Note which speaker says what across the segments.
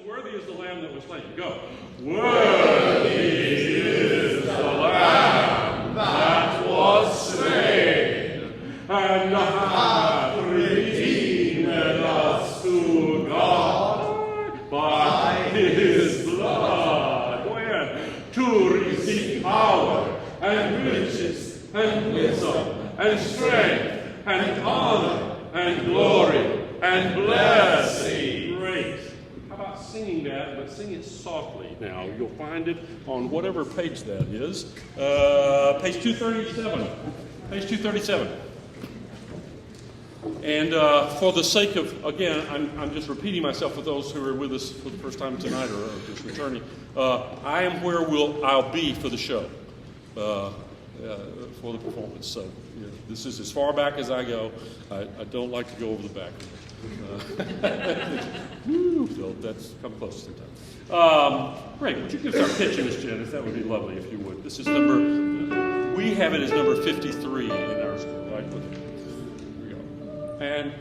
Speaker 1: Worthy is the Lamb that was slain. Go. Worthy is the Lamb that was slain, and hath redeemed us to God by his blood. Go ahead. To receive power and riches and wisdom and strength and honor and glory and blessing. Great. How about singing that, but sing it softly now? You'll find it on whatever page that is. Page 237. Page 237. And for the sake of, again, I'm just repeating myself for those who are with us for the first time tonight or just returning. I am where I'll be for the show, for the performance. So this is as far back as I go. I don't like to go over the back. So that's come close sometimes. Great. Would you give us our pitch in this, Janice? That would be lovely if you would. This is we have it as number 53 in our school, right? Here we go. And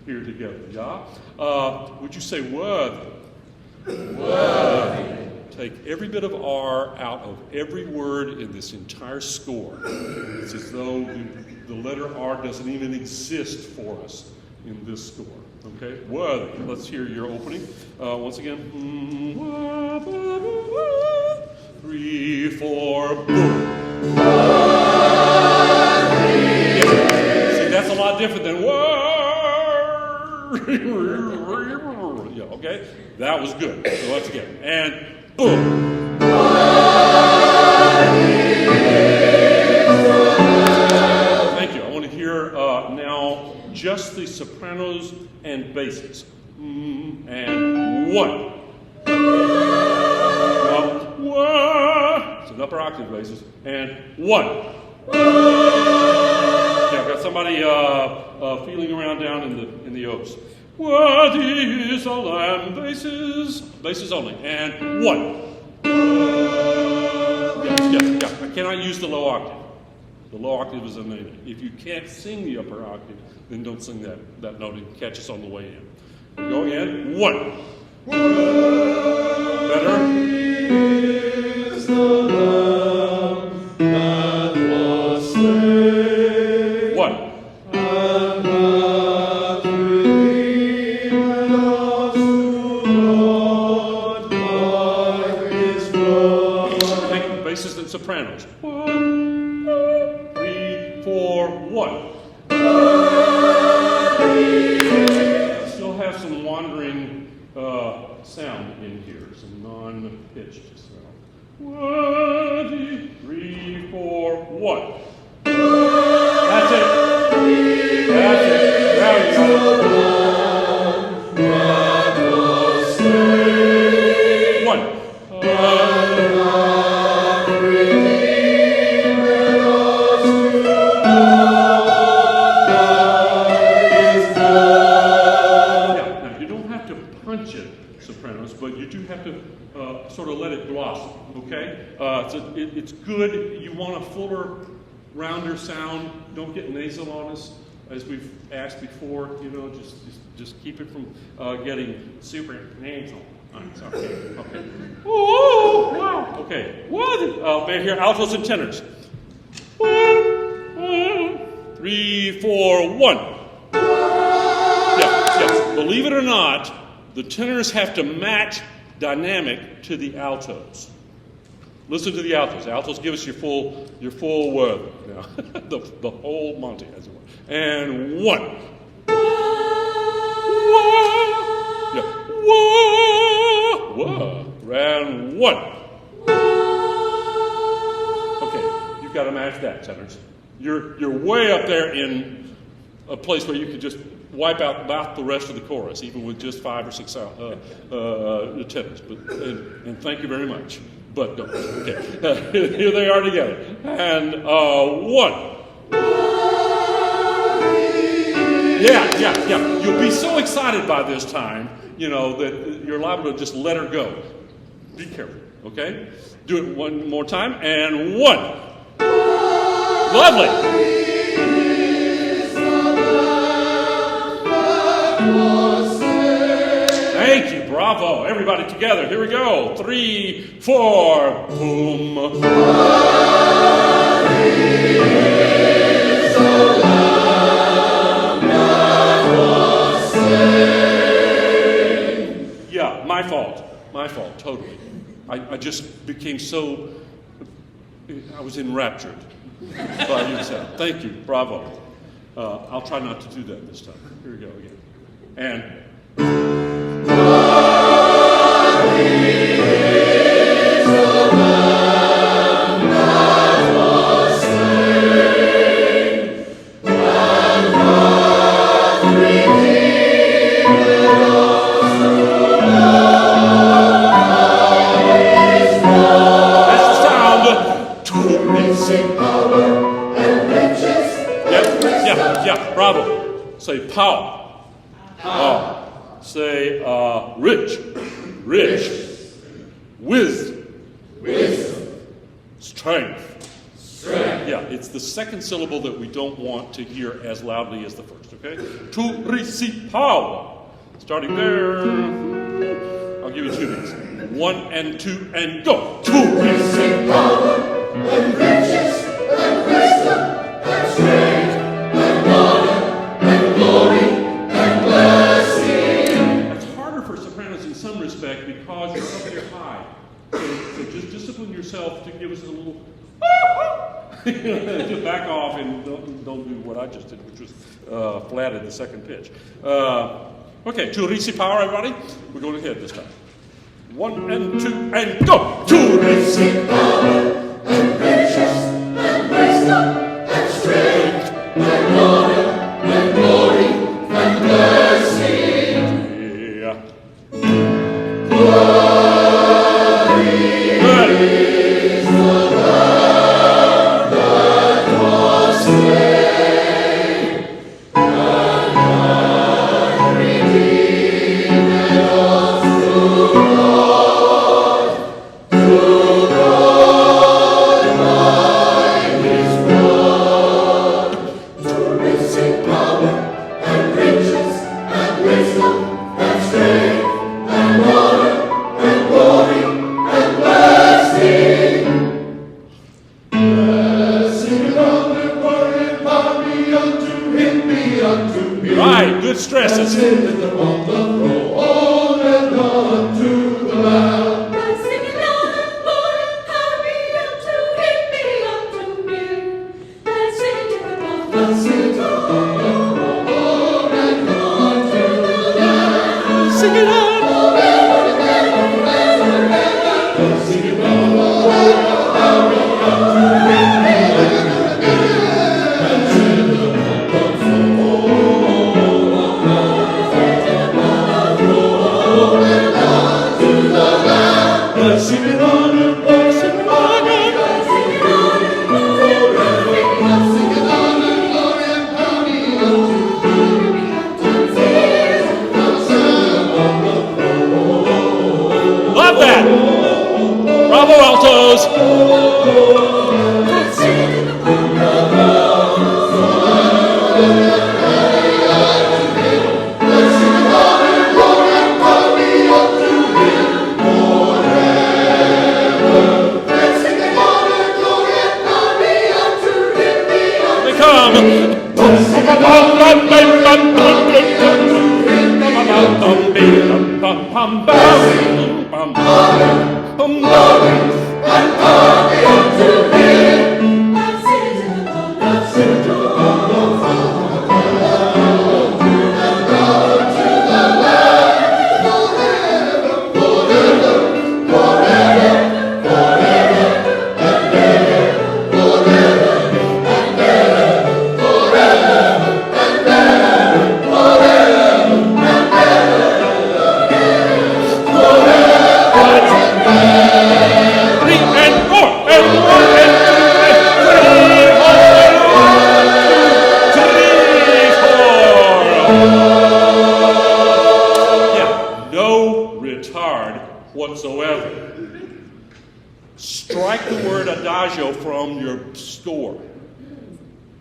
Speaker 1: here together, yeah? Would you say worthy? Worthy. Take every bit of R out of every word in this entire score. It's as though the letter R doesn't even exist for us in this score. Okay? Worthy. Let's hear your opening. Once again. 3, 4, boom. Worthy. Yeah. See, that's a lot different than worthy. Yeah, okay? That was good. So let's get it. And boom. Thank you. I want to hear now just the sopranos and basses. And 1. It's an upper octave basses. And 1. Yeah, I've got somebody feeling around down in the O's. Worthy is the Lamb, basses only, and 1. Yeah. I cannot use the low octave. The low octave is a name. If you can't sing the upper octave, then don't sing that note and catch us on the way in. We're going in. 1. Better. Is the Lamb that was slain. 1. Sopranos. 1, 3, 4, 1. Still have some wandering sound in here, some non-pitched sound. 1, 3, 4, 1. That's it. There you go. 1. Sort of let it blossom, okay? It's good. You want a fuller, rounder sound. Don't get nasal on us. as we've asked before, just keep it from getting super nasal. Sorry. Okay. Oh, wow. Okay. What? May I hear altos and tenors? 3, 4, 1. Yeah. Believe it or not, the tenors have to match dynamic to the altos. Listen to the altos. Altos, give us your full now, the whole Monty, as it were. And 1. Yeah. Whoa. And 1. Okay, you've got to match that, tenors. You're way up there in a place where you could just wipe out about the rest of the chorus, even with just 5 or 6 tenors. And thank you very much. But don't. Okay, here they are together. And 1. Yeah. You'll be so excited by this time, that you're liable to just let her go. Be careful, okay? Do it one more time. And 1. Lovely. Thank you. Bravo. Everybody together. Here we go. 3, 4. Boom. Yeah, my fault, totally. I just became so, I was enraptured by you sound. Thank you, bravo. I'll try not to do that this time. Here we go again. And bravo. Say power. Say rich. Wisdom. Strength. Yeah, it's the second syllable that we don't want to hear as loudly as the first, okay? To receive power. Starting there. I'll give you 2 minutes. 1 and 2 and go. To receive power and riches and wisdom and strength. Because you're up here high. So just discipline yourself to give us a little just back off and don't do what I just did, which was flat at the second pitch. Okay, to receive power, everybody. We're going ahead this time. 1 and 2 and go. To receive power and riches and wisdom and strength and honor and glory and blessing.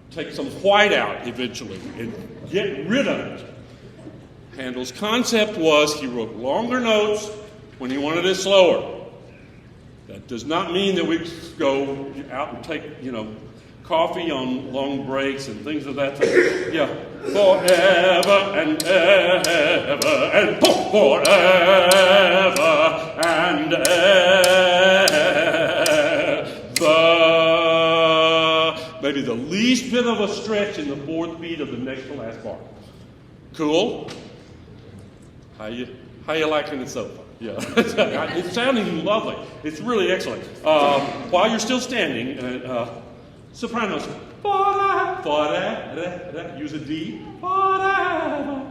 Speaker 1: Take some white out eventually and get rid of it. Handel's concept was he wrote longer notes when he wanted it slower. That does not mean that we go out and take, coffee on long breaks and things of that type. Yeah. Forever and ever and forever and ever. Maybe the least bit of a stretch in the fourth beat of the next to last bar. Cool? How you liking it so far? Yeah, it's sounding lovely. It's really excellent. While you're still standing, sopranos, use a D. Forever,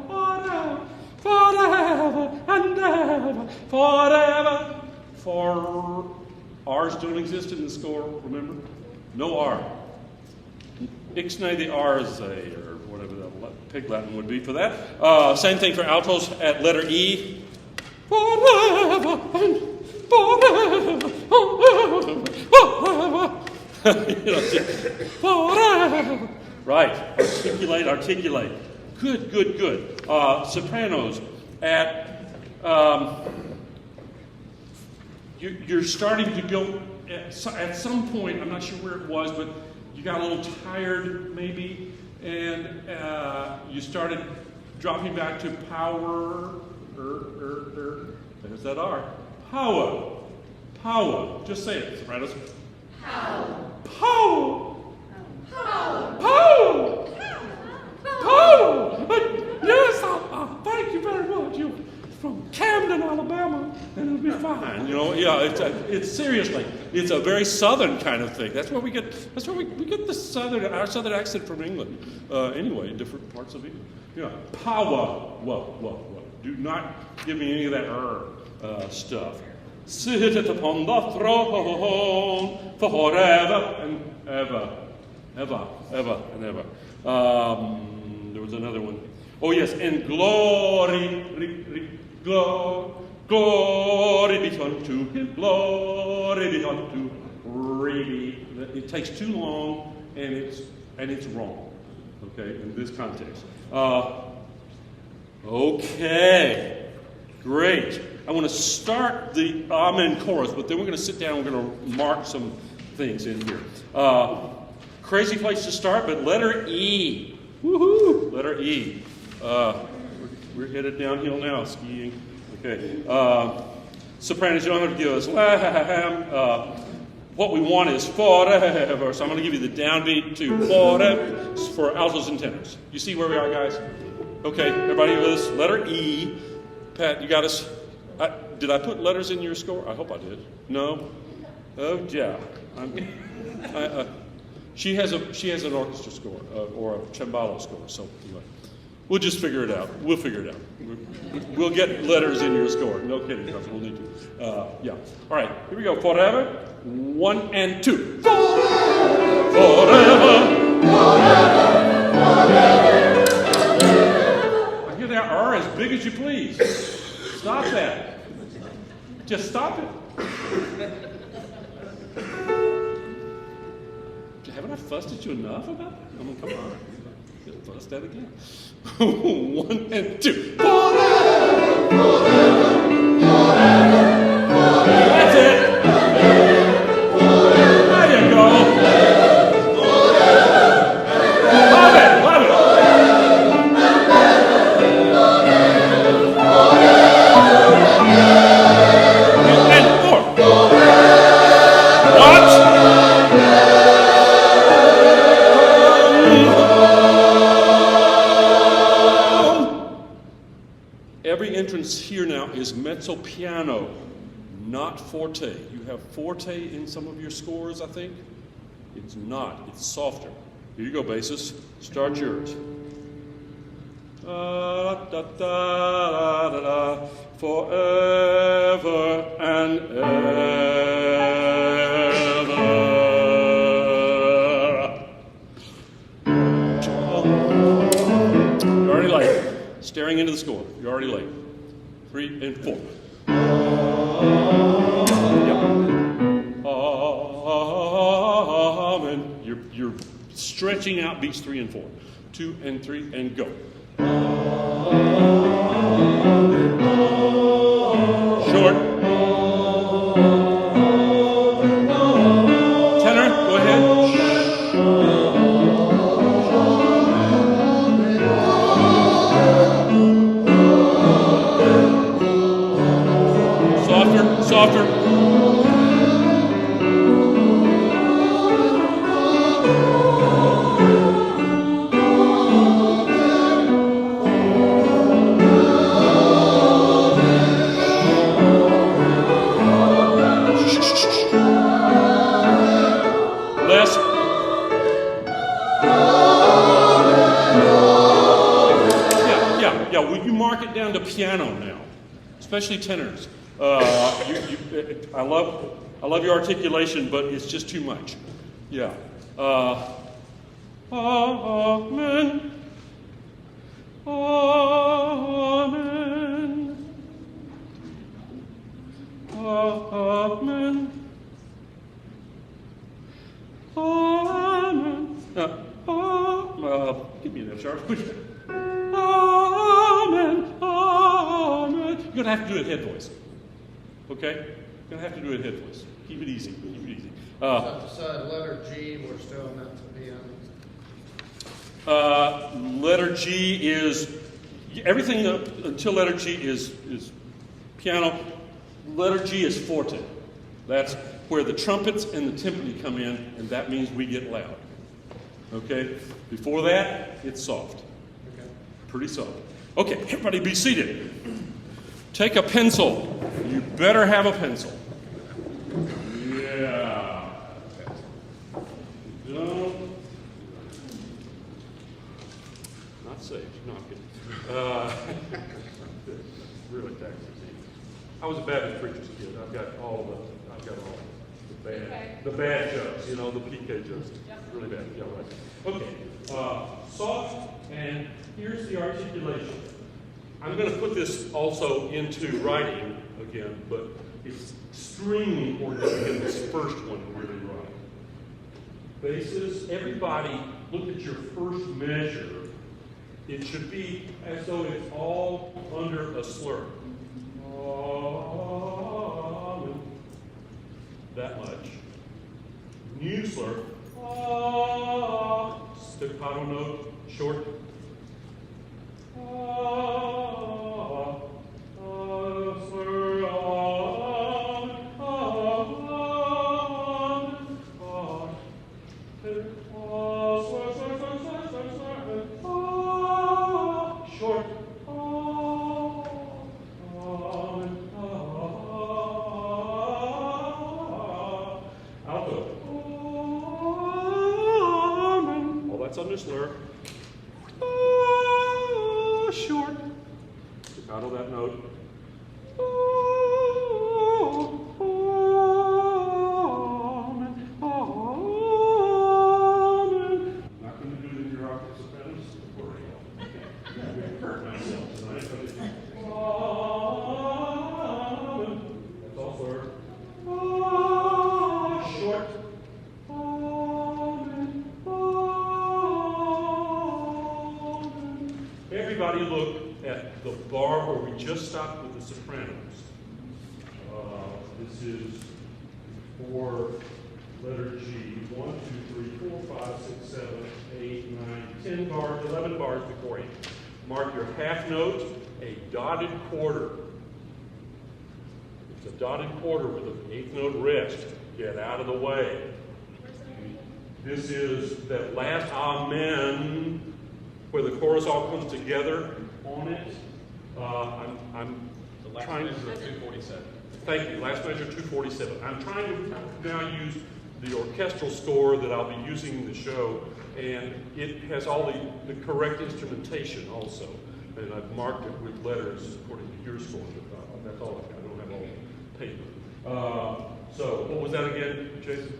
Speaker 1: and ever, forever. For R's don't exist in the score, remember? No R. Ixnay the R's-a, or whatever the pig Latin would be for that. Same thing for altos at letter E. Forever and forever, forever. Right. Articulate. Good. Sopranos at you're starting to go at some point. I'm not sure where it was, but you got a little tired maybe, and you started dropping back to power. There's that R. Power. Just say it, sopranos. Power. Yes, thank you very much. You're from Camden, Alabama, and it'll be fine. It's seriously, it's a very southern kind of thing. That's where we get the our southern accent from England. Anyway, in different parts of England. Power. Whoa. Do not give me any of that stuff. Sit upon the throne forever and ever. Ever and ever. There was another one. Oh yes, and glory be unto him. Glory be unto really. It takes too long and it's wrong. Okay, in this context. Okay, great. I want to start the Amen chorus, but then we're going to sit down and we're going to mark some things in here. Crazy place to start, but letter E. Woohoo! Letter E. We're headed downhill now, skiing. Okay. Sopranos, you don't have to give us lamb. What we want is forever. So I'm going to give you the downbeat to forever for altos and tenors. You see where we are, guys? Okay, everybody with us? Letter E. Pat, you got us? Did I put letters in your score? I hope I did. No? Oh, yeah. She has an orchestra score or a cembalo score. So anyway, we'll just figure it out. We'll figure it out. We'll get letters in your score. No kidding, because we'll need to. Yeah. All right, here we go. Forever. 1 and 2. Forever. I hear that R as big as you please. Stop that. Just stop it. Haven't I fussed at you enough about it? I mean, come on. Get fussed at again. 1 and 2. That's it. There you go. Love it. every entrance here now is mezzo piano, not forte. You have forte in some of your scores, I think. It's not. It's softer. Here you go, basses. Start yours. Da, da, da, da, da, da, forever and ever. You're already late. Staring into the score. You're already late. 3 and 4. Amen. You're stretching out beats 3 and 4. 2 and 3 and go. Short. Tenor, go ahead. Softer. Less. Yeah. Will you mark it down to piano now, especially tenors? I love your articulation, but it's just too much. Yeah. Amen. Amen. Amen. Amen. Give me that sharp. Amen. Amen. You're gonna have to do it head voice. Okay? You're going to have to do it head voice. Keep it easy.
Speaker 2: So letter G, we're still meant to be on.
Speaker 1: Letter G is, everything until letter G is piano. Letter G is forte. That's where the trumpets and the timpani come in, and that means we get loud. Okay? Before that, it's soft.
Speaker 2: Okay.
Speaker 1: Pretty soft. Okay, everybody be seated. Take a pencil. You better have a pencil. Yeah. No. Not safe. No, I'm kidding. Really taxing. I was a Baptist preacher's kid. I've got all the bad jokes. The PK jokes. Yep. Really bad. Yeah, right. Okay. Soft, and here's the articulation. I'm going to put this also into writing again, but it's extremely important to get this first one really right. Basses, everybody, look at your first measure. It should be as though it's all under a slur. That much. New slur. Staccato note, short. Slur. Short. Staccato that note. Not going to do it in your octave sopranos. I'm going to hurt myself tonight. That's all slur. Short. Everybody look at the bar where we just stopped with the sopranos. This is for letter G. 1, 2, 3, 4, 5, 6, 7, 8, 9, 10 bars, 11 bars beforehand. Mark your half note, a dotted quarter. It's a dotted quarter with an eighth note rest. Get out of the way. This is that last amen, where the chorus all comes together on it. I'm
Speaker 3: The last
Speaker 1: trying
Speaker 3: measure
Speaker 1: to.
Speaker 3: of 247.
Speaker 1: Thank you. Last measure 247. I'm trying to now use the orchestral score that I'll be using in the show, and it has all the correct instrumentation also. And I've marked it with letters according to your score. That's all I've got. I don't have all the paper. So what was that again, Jason?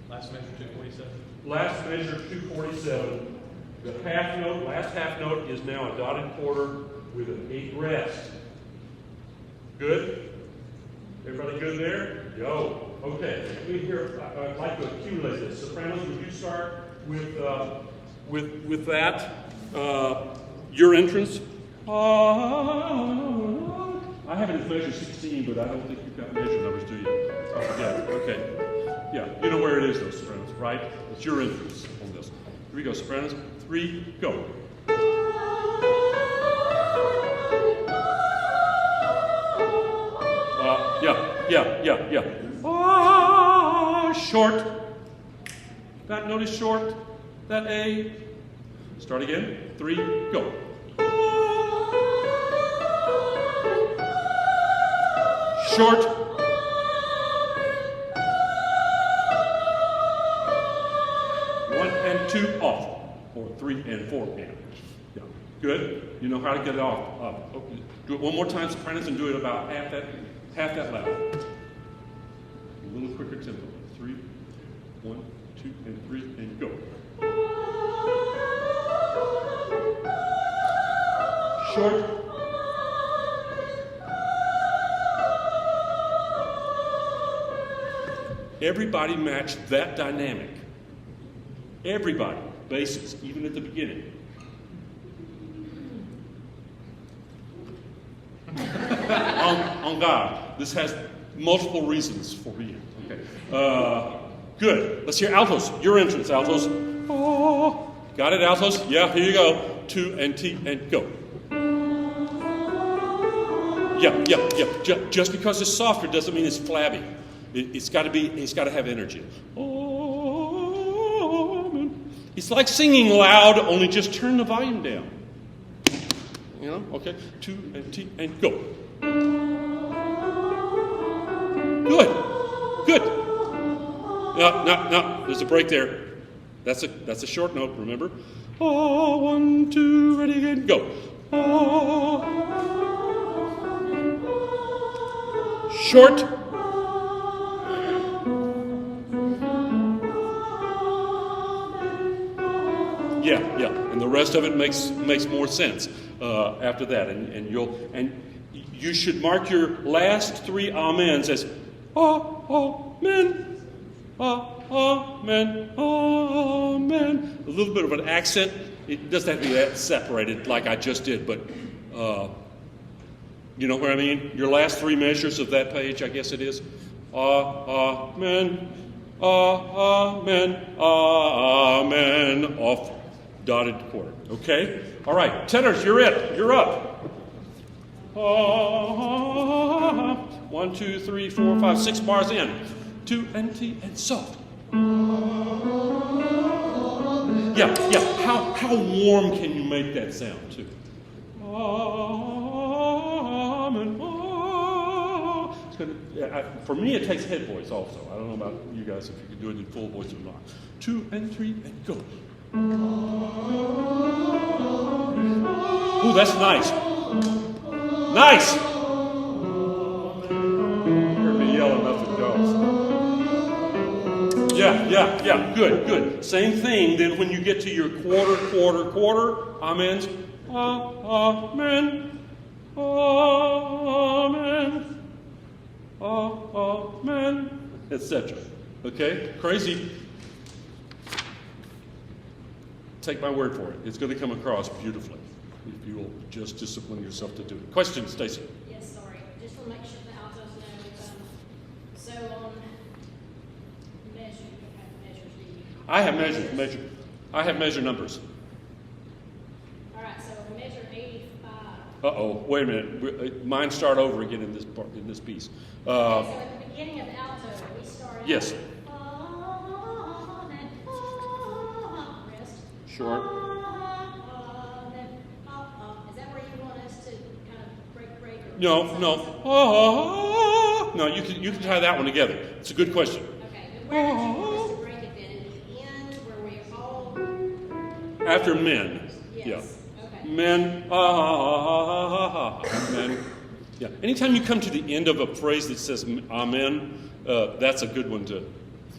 Speaker 3: Last measure 247.
Speaker 1: Last measure 247. The half note, last half note is now a dotted quarter with an 8 rest. Good? Everybody good there? Yo. Okay. Let me hear. I'd like to accumulate this. Sopranos, would you start with that? Your entrance. I have it as measure 16, but I don't think you've got measure numbers, do you? I forget. Okay. Yeah, you know where it is, though, sopranos, right? It's your entrance on this. Here we go, sopranos. 3, go. Yeah. Short. That note is short. That A. Start again. 3, go. Short. One and 2 off. Or 3 and 4 in. Yeah. Good. You know how to get it off. Okay. Do it one more time, sopranos, and do it about half that loud. A little quicker tempo. 3, 1, 2, and 3, and go. Short. Everybody match that dynamic. Everybody. Basses, even at the beginning. On God. This has multiple reasons for being. Okay. Good. Let's hear altos. Your entrance, altos. Oh. Got it, altos? Yeah, here you go. 2 and T and go. Yeah. Just because it's softer doesn't mean it's flabby. It's got to have energy. It's like singing loud, only just turn the volume down. You know? Okay. 2 and T and go. Good. No. There's a break there. That's a short note, remember? 1, 2, ready, again, go. Short. Yeah, and the rest of it makes more sense after that, and you should mark your last 3 amens as amen, amen, amen. A little bit of an accent. It doesn't have to be that separated like I just did, but you know what I mean. Your last 3 measures of that page, I guess it is. Amen, amen, amen. Off. Dotted quarter. Okay? All right. Tenors, you're it. You're up. 1, 2, 3, 4, 5, 6 bars in. 2 and T and soft. Yeah. How warm can you make that sound too? It's gonna, for me, it takes head voice also. I don't know about you guys if you can do it in full voice or not. 2 and 3 and go. Ooh, that's nice. Nice! You heard me yell enough at dogs. Yeah. Good. Same thing then when you get to your quarter, amens. Amen. Amen. Etc. Okay? Crazy. Take my word for it. It's going to come across beautifully if you will just discipline yourself to do it. Question, Stacy?
Speaker 4: Yes, sorry. Just to make sure the altos know. So on measure, you don't have measures, do you?
Speaker 1: I have measure numbers.
Speaker 4: All right. So on measure 85.
Speaker 1: Wait a minute. Mine start over again in this piece.
Speaker 4: Okay, so at the beginning of the alto, we start.
Speaker 1: Yes.
Speaker 4: And rest.
Speaker 1: Short.
Speaker 4: Then is that where you want us to
Speaker 1: No. No, you can tie that one together. It's a good question.
Speaker 4: Okay, but where did you want us to break it then? At the end where we all,
Speaker 1: After men.
Speaker 4: yes,
Speaker 1: Yeah.
Speaker 4: okay.
Speaker 1: Men. Men. Yeah. Anytime you come to the end of a phrase that says amen, that's a good one to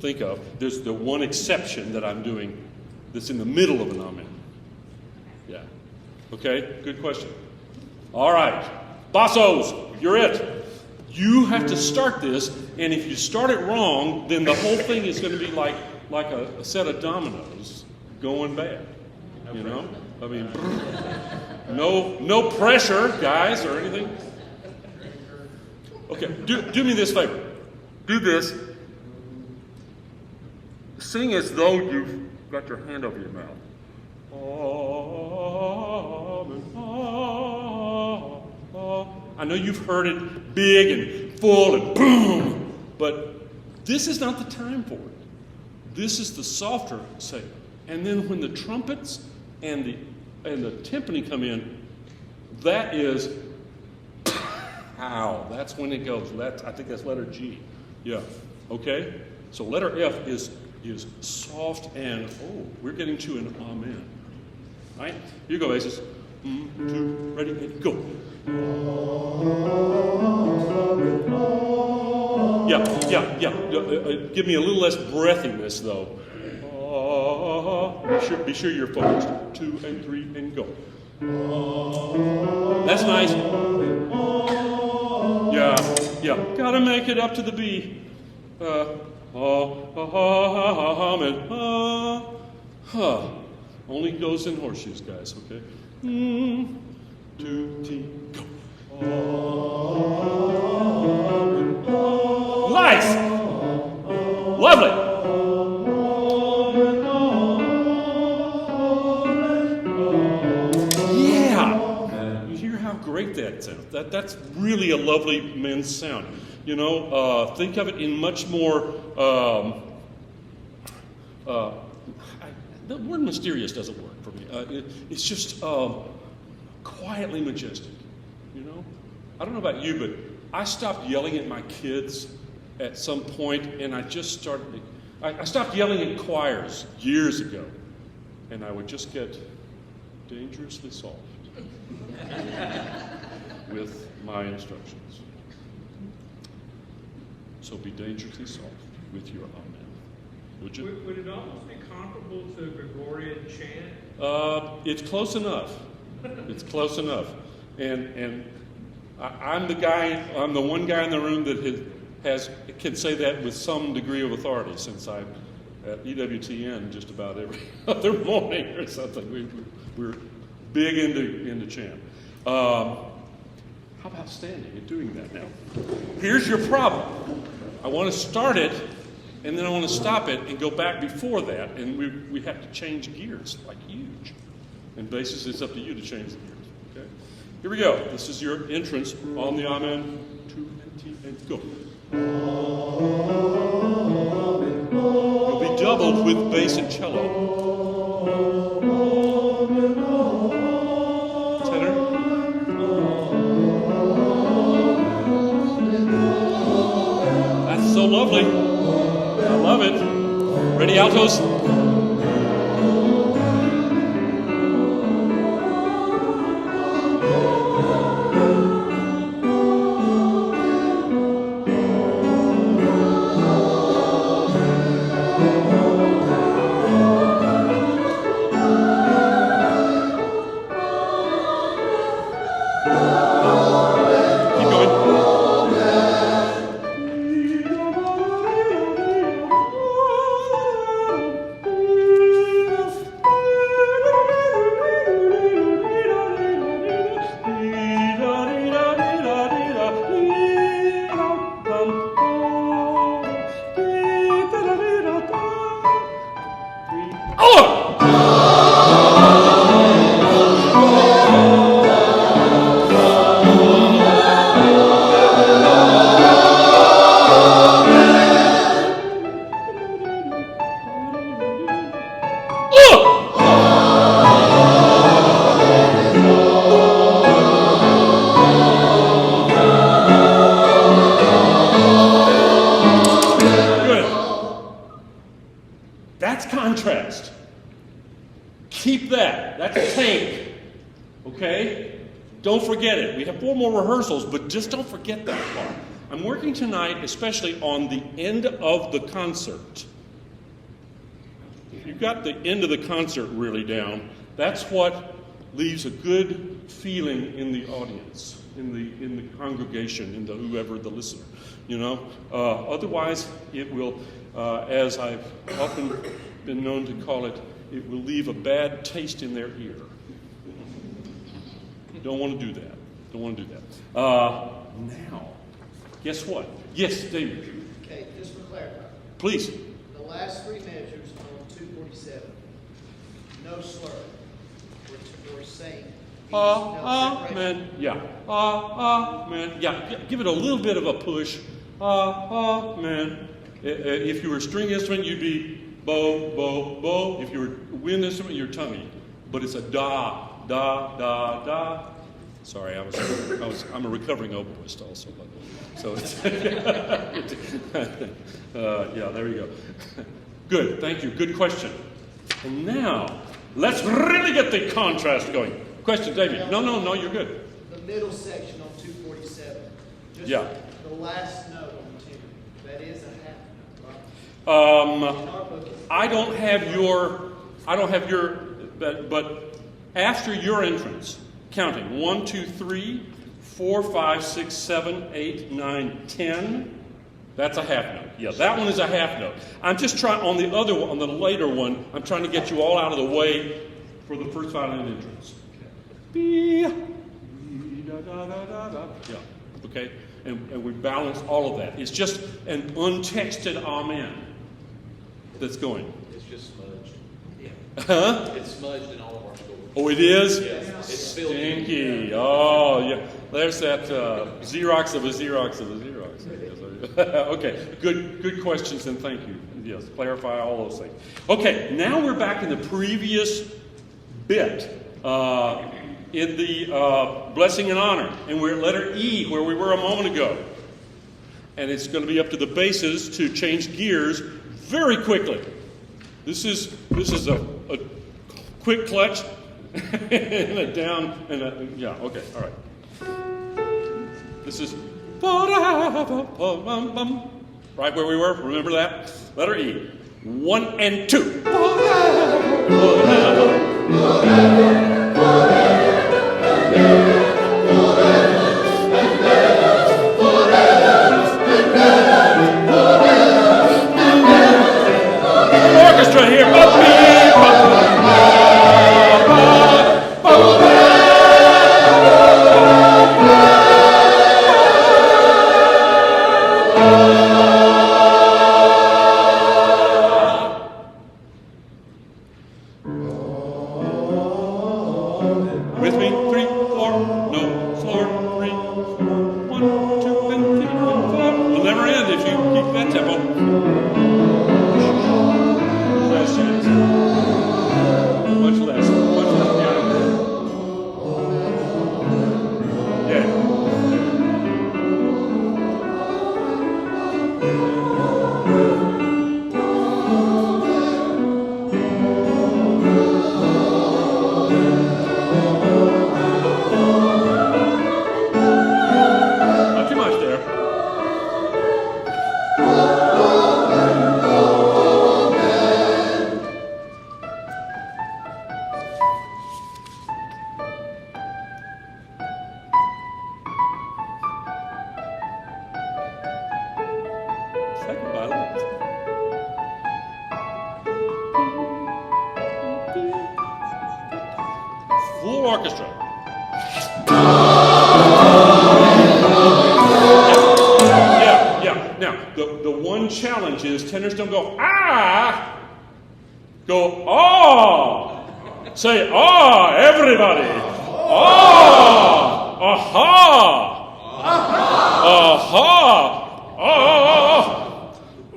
Speaker 1: think of. There's the one exception that I'm doing that's in the middle of an amen. Yeah. Okay, good question. All right. Bassos, you're it. You have to start this, and if you start it wrong, then the whole thing is going to be like a set of dominoes going bad. You know? I mean, no pressure, guys, or anything. Okay, do me this favor. Do this. Sing as though you've got your hand over your mouth. I know you've heard it big and full and boom, but this is not the time for it. This is the softer say. And then when the trumpets and the timpani come in, that is pow. That's when it goes. I think that's letter G. Yeah. Okay? So letter F is soft and we're getting to an amen. All right? Here you go, Aces. 1, 2, ready, and go. Yeah. Give me a little less breathiness, though. Be sure you're focused. 2 and 3 and go. That's nice. Yeah. Gotta make it up to the B. Only goes in horseshoes, guys, okay? 2, 3, go. Nice! Lovely! Yeah! You hear how great that sounds. That's really a lovely men's sound. You know, think of it in much more... the word mysterious doesn't work for me. It's just quietly majestic, you know? I don't know about you, but I stopped yelling at my kids at some point, and I just started... I stopped yelling at choirs years ago, and I would just get dangerously soft with my instructions. So be dangerously soft with your amen. Would you?
Speaker 3: Would it almost be comparable to Gregorian chant?
Speaker 1: It's close enough. It's close enough. And I'm the one guy in the room that can say that with some degree of authority, since I'm at EWTN just about every other morning or something. We're big into chant. How about standing and doing that now? Here's your problem. I want to start it, and then I want to stop it and go back before that, and we have to change gears, like huge. And basses, it's up to you to change the gears. Okay? Here we go. This is your entrance on the amen. 2 and T and go. You'll be doubled with bass and cello. Tenor. That's so lovely. I love it. Ready, altos? Okay? Don't forget it. We have 4 more rehearsals, but just don't forget that part. I'm working tonight especially on the end of the concert. If you've got the end of the concert really down, that's what leaves a good feeling in the audience, in the congregation, in the whoever the listener, you know. Otherwise, it will, as I've often been known to call it, it will leave a bad taste in their ear. Don't want to do that. Don't want to do that. Now, guess what? Yes, David.
Speaker 2: Okay, just for clarify,
Speaker 1: Please.
Speaker 2: the last 3 measures on 247, no slur. We're saying no separation.
Speaker 1: Man. Yeah. Man. Yeah. Give it a little bit of a push. Man. If you were a string instrument, you'd be bow, bow, bow. If you were a wind instrument, you're tonguey. But it's a da, da, da, da. Sorry, I'm a recovering oboist also. So it's yeah, there you go. Good, thank you. Good question. And now, let's really get the contrast going. Question, David. No, you're good.
Speaker 2: The middle section on 247. Just
Speaker 1: Yeah.
Speaker 2: the last note on 2. That is a half note, right? In our book, it's
Speaker 1: I don't have your, but after your entrance, counting 1, 2, 3, 4, 5, 6, 7, 8, 9, 10. That's a half note. Yeah, that one is a half note. I'm just trying on the other one, on the later one. I'm trying to get you all out of the way for the first violin entrance. B, da, da, da, da, da. Yeah. Okay, and we balance all of that. It's just an untexted amen that's going.
Speaker 5: It's just smudged.
Speaker 1: Huh?
Speaker 5: It's smudged in all of our schools.
Speaker 1: Oh, it is?
Speaker 5: Yes. It's filled in.
Speaker 1: Stinky. Oh, yeah. There's that Xerox of a Xerox of a Xerox. Okay, good questions, and thank you. Yes, clarify all those things. Okay, now we're back in the previous bit in the blessing and honor, and we're at letter E, where we were a moment ago. And it's going to be up to the basses to change gears very quickly. This is a quick clutch and a down and a yeah. Okay, all right. This is right where we were. Remember that? Letter E. 1 and 2. Orchestra here. With me, 3, 4, no, slower, 3, 1, 2, and 3, and 4. It'll never end if you keep that tempo. Last chance. Much less piano. Yeah. Not too much there. Second violin. Full orchestra. Yeah. Now, the one challenge is tenors don't go, ah! Go, ah! Say, ah, everybody! Ah! Aha! Aha! Ah!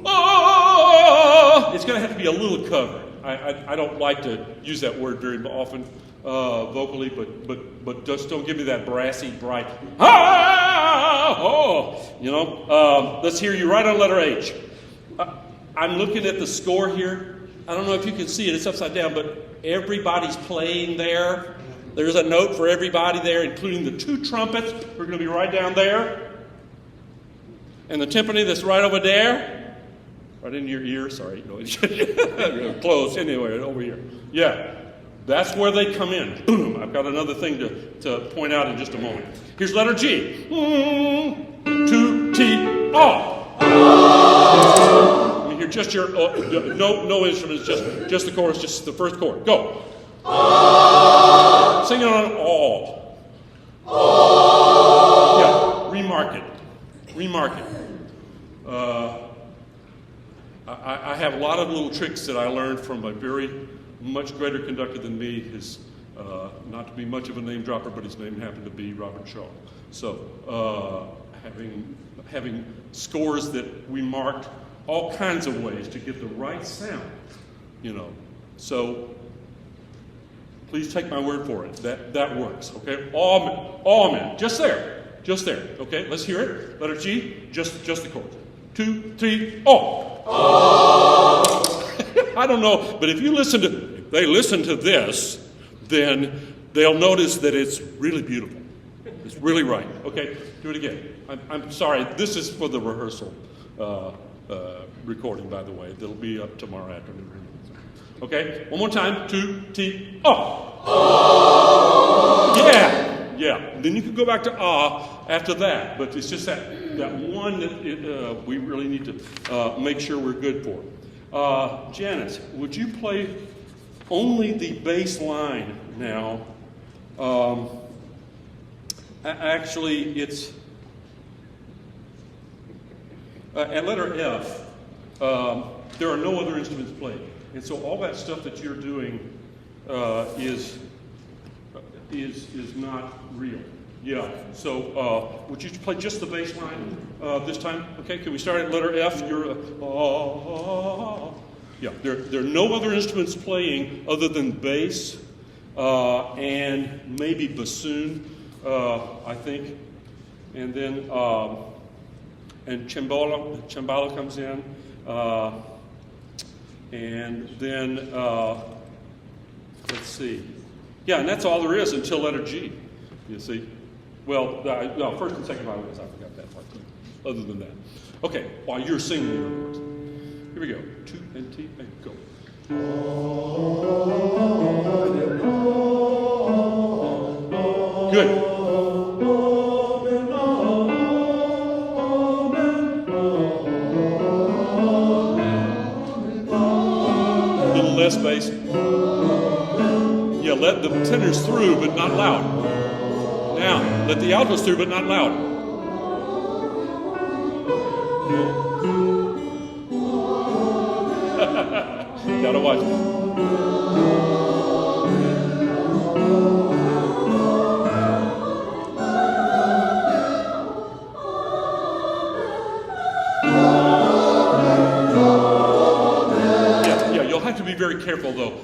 Speaker 1: Ah! It's going to have to be a little covered. I don't like to use that word very often vocally, but just don't give me that brassy, bright, ah! Oh! You know, let's hear you right on letter H. I'm looking at the score here. I don't know if you can see it. It's upside down, but everybody's playing there. There's a note for everybody there, including the 2 trumpets. We're going to be right down there. And the timpani that's right over there. Right in your ear. Sorry. No, close. Anyway, over here. Yeah. That's where they come in. Boom. I've got another thing to point out in just a moment. Here's letter G. 2, T, O. Let me hear just your, no instruments, just the chorus, just the first chord. Go. Sing it on all. Yeah, remark it. I have a lot of little tricks that I learned from a very much greater conductor than me. His, not to be much of a name dropper, but his name happened to be Robert Shaw. So having scores that we marked all kinds of ways to get the right sound, So please take my word for it. That works. Okay, amen. Just there. Okay, let's hear it. Letter G. Just the chord. 2, 3, O. I don't know, but if they listen to this, then they'll notice that it's really beautiful. It's really right. Okay, do it again. I'm sorry. This is for the rehearsal recording, by the way. That'll be up tomorrow afternoon. Okay, one more time. 2, T, O. Yeah. And then you can go back to after that. But it's just that one that we really need to make sure we're good for. Janice, would you play only the bass line now? Actually, it's at letter F. There are no other instruments played, and so all that stuff that you're doing is not real. Yeah. So would you play just the bass line this time? Okay. Can we start at letter F? You're yeah. There are no other instruments playing other than bass and maybe bassoon. I think, and then and cembalo comes in, and then let's see, yeah, and that's all there is until letter G. You see, well, no, first and second violins, I forgot that part too. Other than that, okay, while you're singing, in other words. Here we go. 2 and T and go. Good. Less bass. Yeah, let the tenors through, but not loud. Now, let the altos through, but not loud. Gotta watch. To be very careful, though.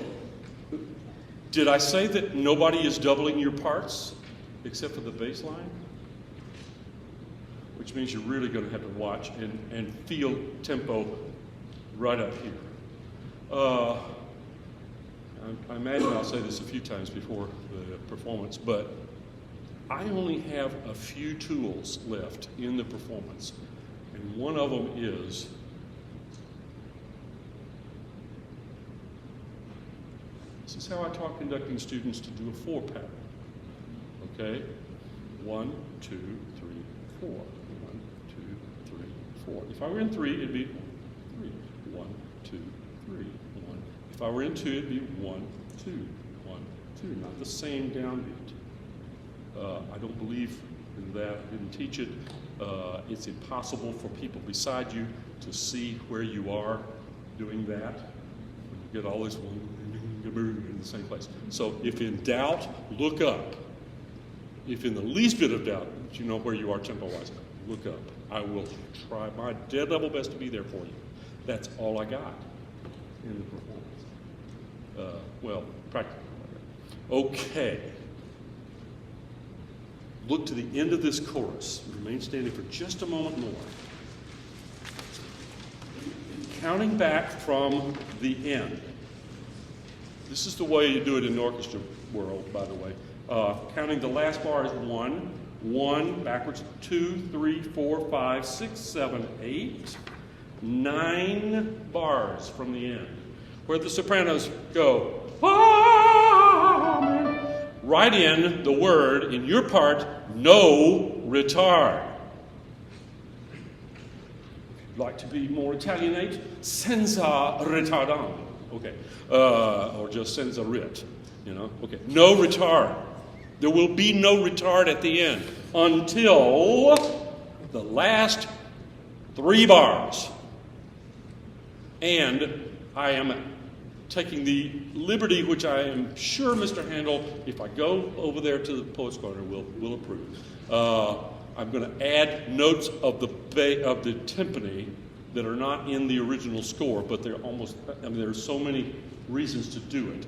Speaker 1: Did I say that nobody is doubling your parts except for the bass line? Which means you're really going to have to watch and feel tempo right up here. I imagine I'll say this a few times before the performance, but I only have a few tools left in the performance, and one of them is this is how I taught conducting students to do a 4 pattern. Okay? 1, 2, 3, 4. 1, 2, 3, 4. If I were in 3, it'd be 3. 1, 2, 3, 1. If I were in 2, it'd be 1, 2, 1, 2. Not the same downbeat. I don't believe in that. I didn't teach it. It's impossible for people beside you to see where you are doing that. You get all this one in the same place. So if in doubt, look up. If in the least bit of doubt, you know where you are tempo-wise, look up. I will try my dead level best to be there for you. That's all I got in the performance. Well, practically. Okay. Look to the end of this chorus. Remain standing for just a moment more. Counting back from the end. This is the way you do it in the orchestra world, by the way. Counting the last bar is 1. 1, backwards, 2, 3, 4, 5, 6, 7, 8, 9 bars from the end. Where the sopranos go, Amen. Write in the word, in your part, no retard. Like to be more Italianate? Senza ritardando. Okay. Or just senza rit. You know? Okay. No retard. There will be no retard at the end until the last 3 bars. And I am taking the liberty, which I am sure Mr. Handel, if I go over there to the Poets Corner, will approve. I'm going to add notes of the timpani that are not in the original score, but they're almost, I mean, there are so many reasons to do it.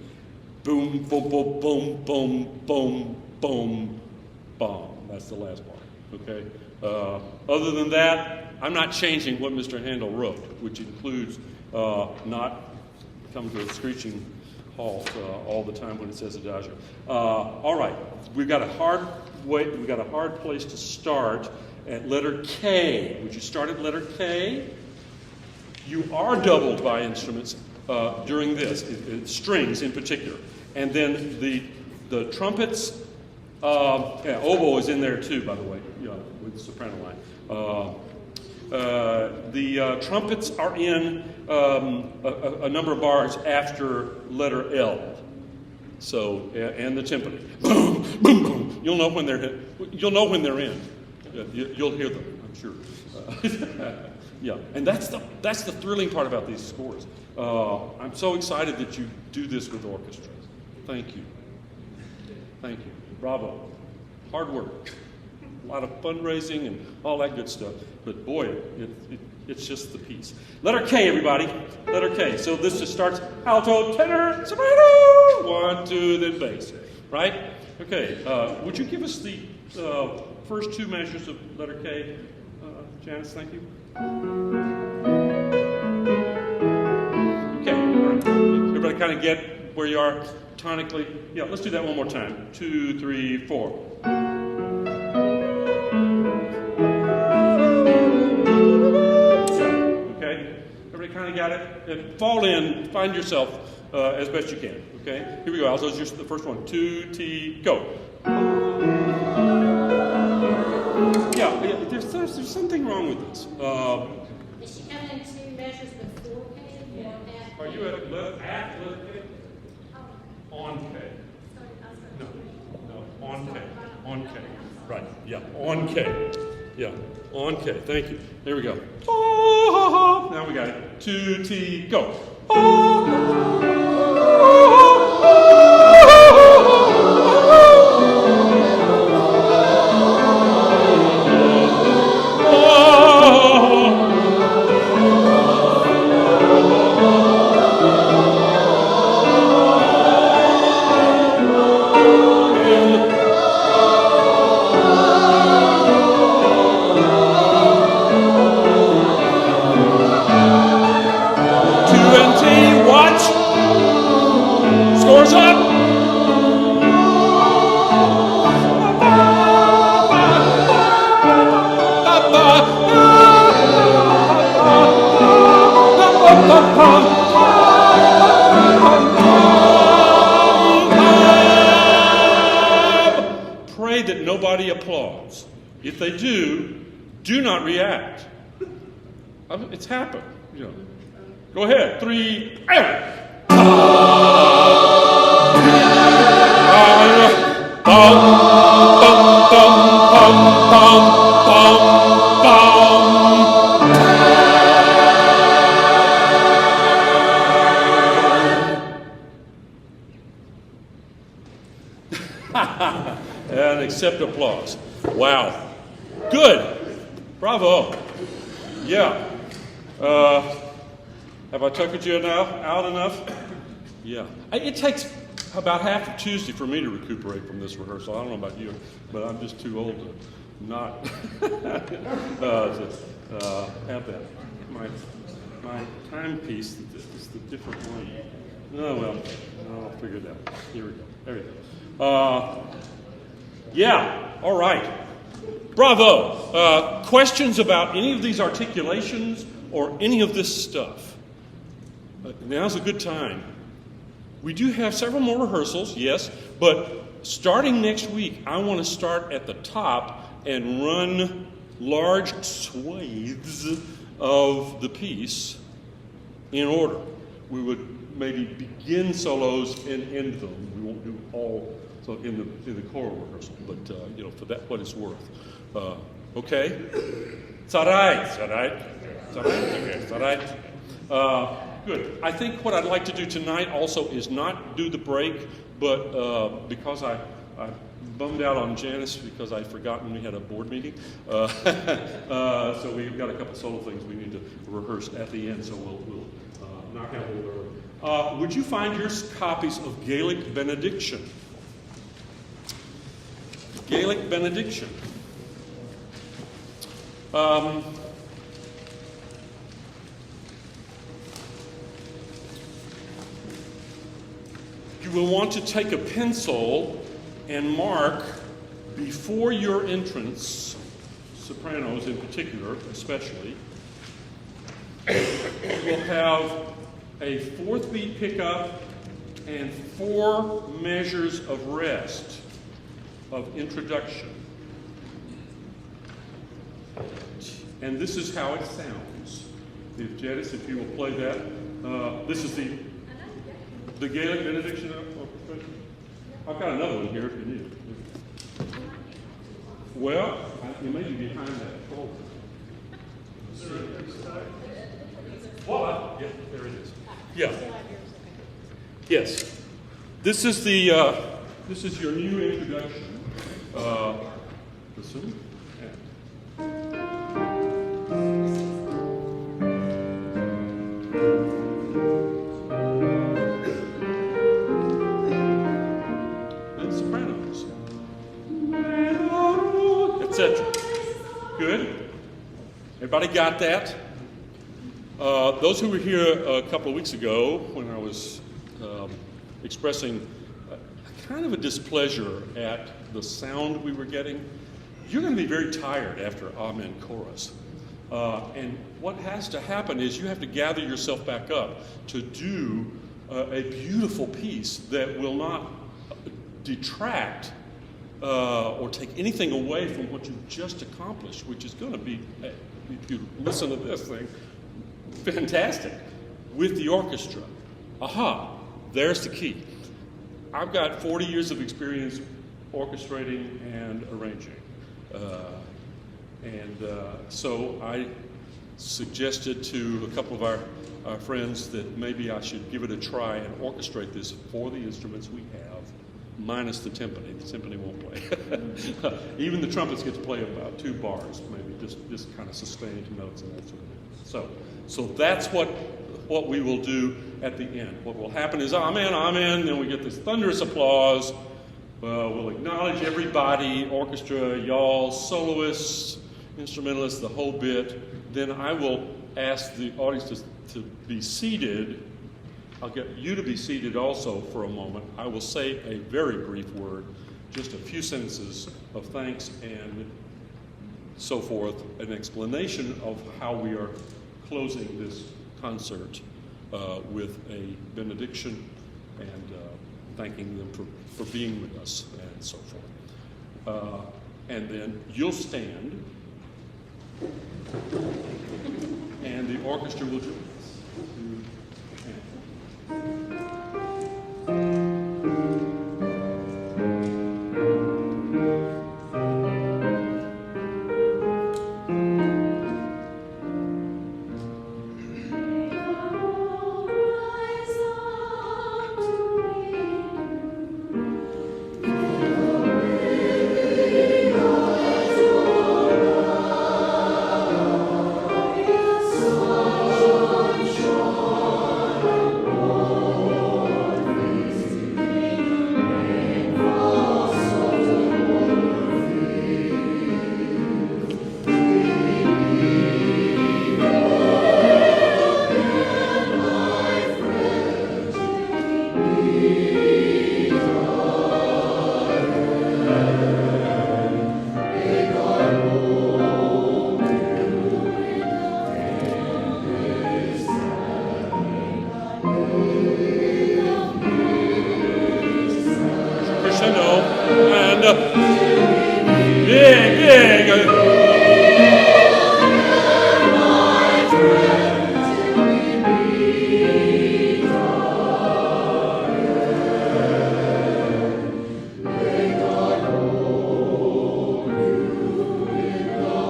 Speaker 1: Boom, boom, boom, boom, boom, boom, boom, boom. That's the last part, okay? Other than that, I'm not changing what Mr. Handel wrote, which includes not come to a screeching halt all the time when it says adagio. All right, we've got a hard place to start at letter K. Would you start at letter K? You are doubled by instruments during this, strings in particular, and then the trumpets. Oboe is in there too, by the way, with the soprano line. The trumpets are in a number of bars after letter L. So, and the timpani. Boom, boom, boom. You'll know when they're hit. You'll know when they're in. You'll hear them, I'm sure. Yeah, and that's the thrilling part about these scores. I'm so excited that you do this with orchestra. Thank you. Thank you. Bravo. Hard work. A lot of fundraising and all that good stuff. But boy, it's just the piece. Letter K, everybody. Letter K. So this just starts alto, tenor, soprano. 1, 2, then bass. Right? Okay. Would you give us the first 2 measures of letter K? Janice, thank you. Okay. All right. Everybody kind of get where you are tonically? Yeah, let's do that one more time. 2, 3, 4. Kind of got it. And fall in, find yourself as best you can. Okay, here we go. Alto's just the first one. 2 T go. Yeah. There's something wrong with this.
Speaker 4: Is she coming in 2 measures before K or after?
Speaker 1: Are you at letter K? On K. No, on K. On K. Right. Yeah. On K. Yeah. On K. Thank you. There we go. Now we got it. 2 T go. Pray that nobody applauds. If they do not react. It's happened. You know. Go ahead. 3, and accept applause. Wow. Good. Bravo. Yeah. Have I tuckered you out enough? Yeah. It takes about half of Tuesday for me to recuperate from this rehearsal. I don't know about you, but I'm just too old to not have that. My timepiece is the different one. Oh, well, I'll figure it out. Here we go. There we go. Yeah, all right. Bravo. Questions about any of these articulations or any of this stuff? Now's a good time. We do have several more rehearsals, yes, but starting next week, I want to start at the top and run large swathes of the piece in order. We would maybe begin solos and end them. We won't do all so in the choral rehearsal, but for that what it's worth. Okay? It's all right. It's all right. It's all right. It's all right. Good. I think what I'd like to do tonight also is not do the break, but because I bummed out on Janice because I'd forgotten we had a board meeting. So we've got a couple solo things we need to rehearse at the end, so we'll knock out a little early. Would you find your copies of Gaelic Benediction? Gaelic Benediction. You will want to take a pencil and mark before your entrance, sopranos in particular, especially. We'll have a fourth beat pickup and 4 measures of rest, of introduction. And this is how it sounds. If Janice, if you will play that. This is the Gaelic Benediction orchestration. I've got another one here if you need it. Well, you may be behind that folder. What? Yeah, there it is. Yeah. Yes. This is your new introduction. Listen. Good. Everybody got that? Those who were here a couple of weeks ago when I was expressing kind of a displeasure at the sound we were getting, you're going to be very tired after Amen Chorus. And what has to happen is you have to gather yourself back up to do a beautiful piece that will not detract or take anything away from what you've just accomplished, which is going to be, if you listen to this thing, fantastic, with the orchestra. Aha, there's the key. I've got 40 years of experience orchestrating and arranging. So I suggested to a couple of our friends that maybe I should give it a try and orchestrate this for the instruments we have, minus the timpani. The timpani won't play. Even the trumpets get to play about 2 bars, maybe just kind of sustained notes and that sort of thing. So that's what we will do at the end. What will happen is amen, amen, then we get this thunderous applause. We'll acknowledge everybody, orchestra, y'all, soloists, instrumentalists, the whole bit. Then I will ask the audience to be seated. I'll get you to be seated also for a moment. I will say a very brief word, just a few sentences of thanks and so forth, an explanation of how we are closing this concert with a benediction and thanking them for being with us and so forth. And then you'll stand and the orchestra will join us. big.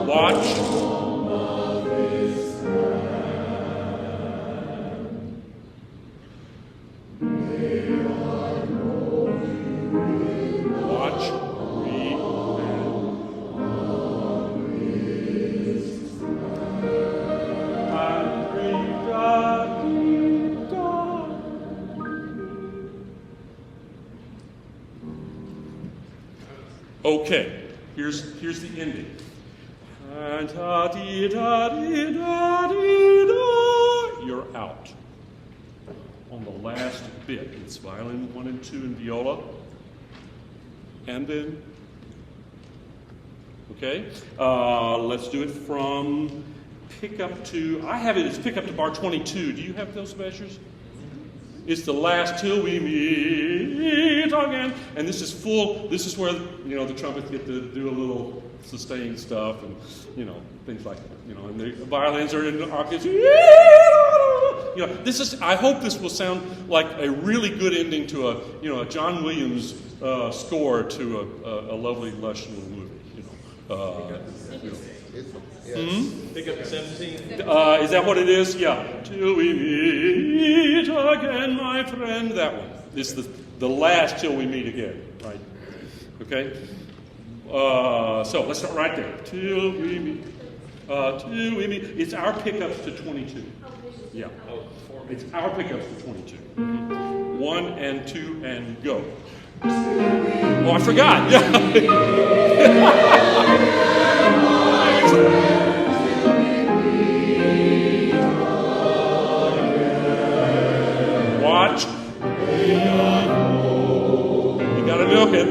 Speaker 1: Watch. Watch. Read. Okay, here's the ending. And you're out. On the last bit, it's violin 1 and 2 and viola. And then, okay, let's do it from pick up to, I have it as pick up to bar 22. Do you have those measures? It's the last till we meet again. And this is full, this is where, the trumpets get to do a little sustained stuff and, things like that. And the violins are in the octaves. This is, I hope this will sound like a really good ending to a John Williams score to a lovely, lush little movie,
Speaker 5: Pick up to 17.
Speaker 1: Is that what it is? Yeah. Till we meet again, my friend. That one. It's the last till we meet again, right? Okay? So let's start right there. Till we meet. It's our pickups to 22. Yeah. It's our pickups to 22. 1 and 2 and go. Oh, I forgot. Watch. You gotta milk it.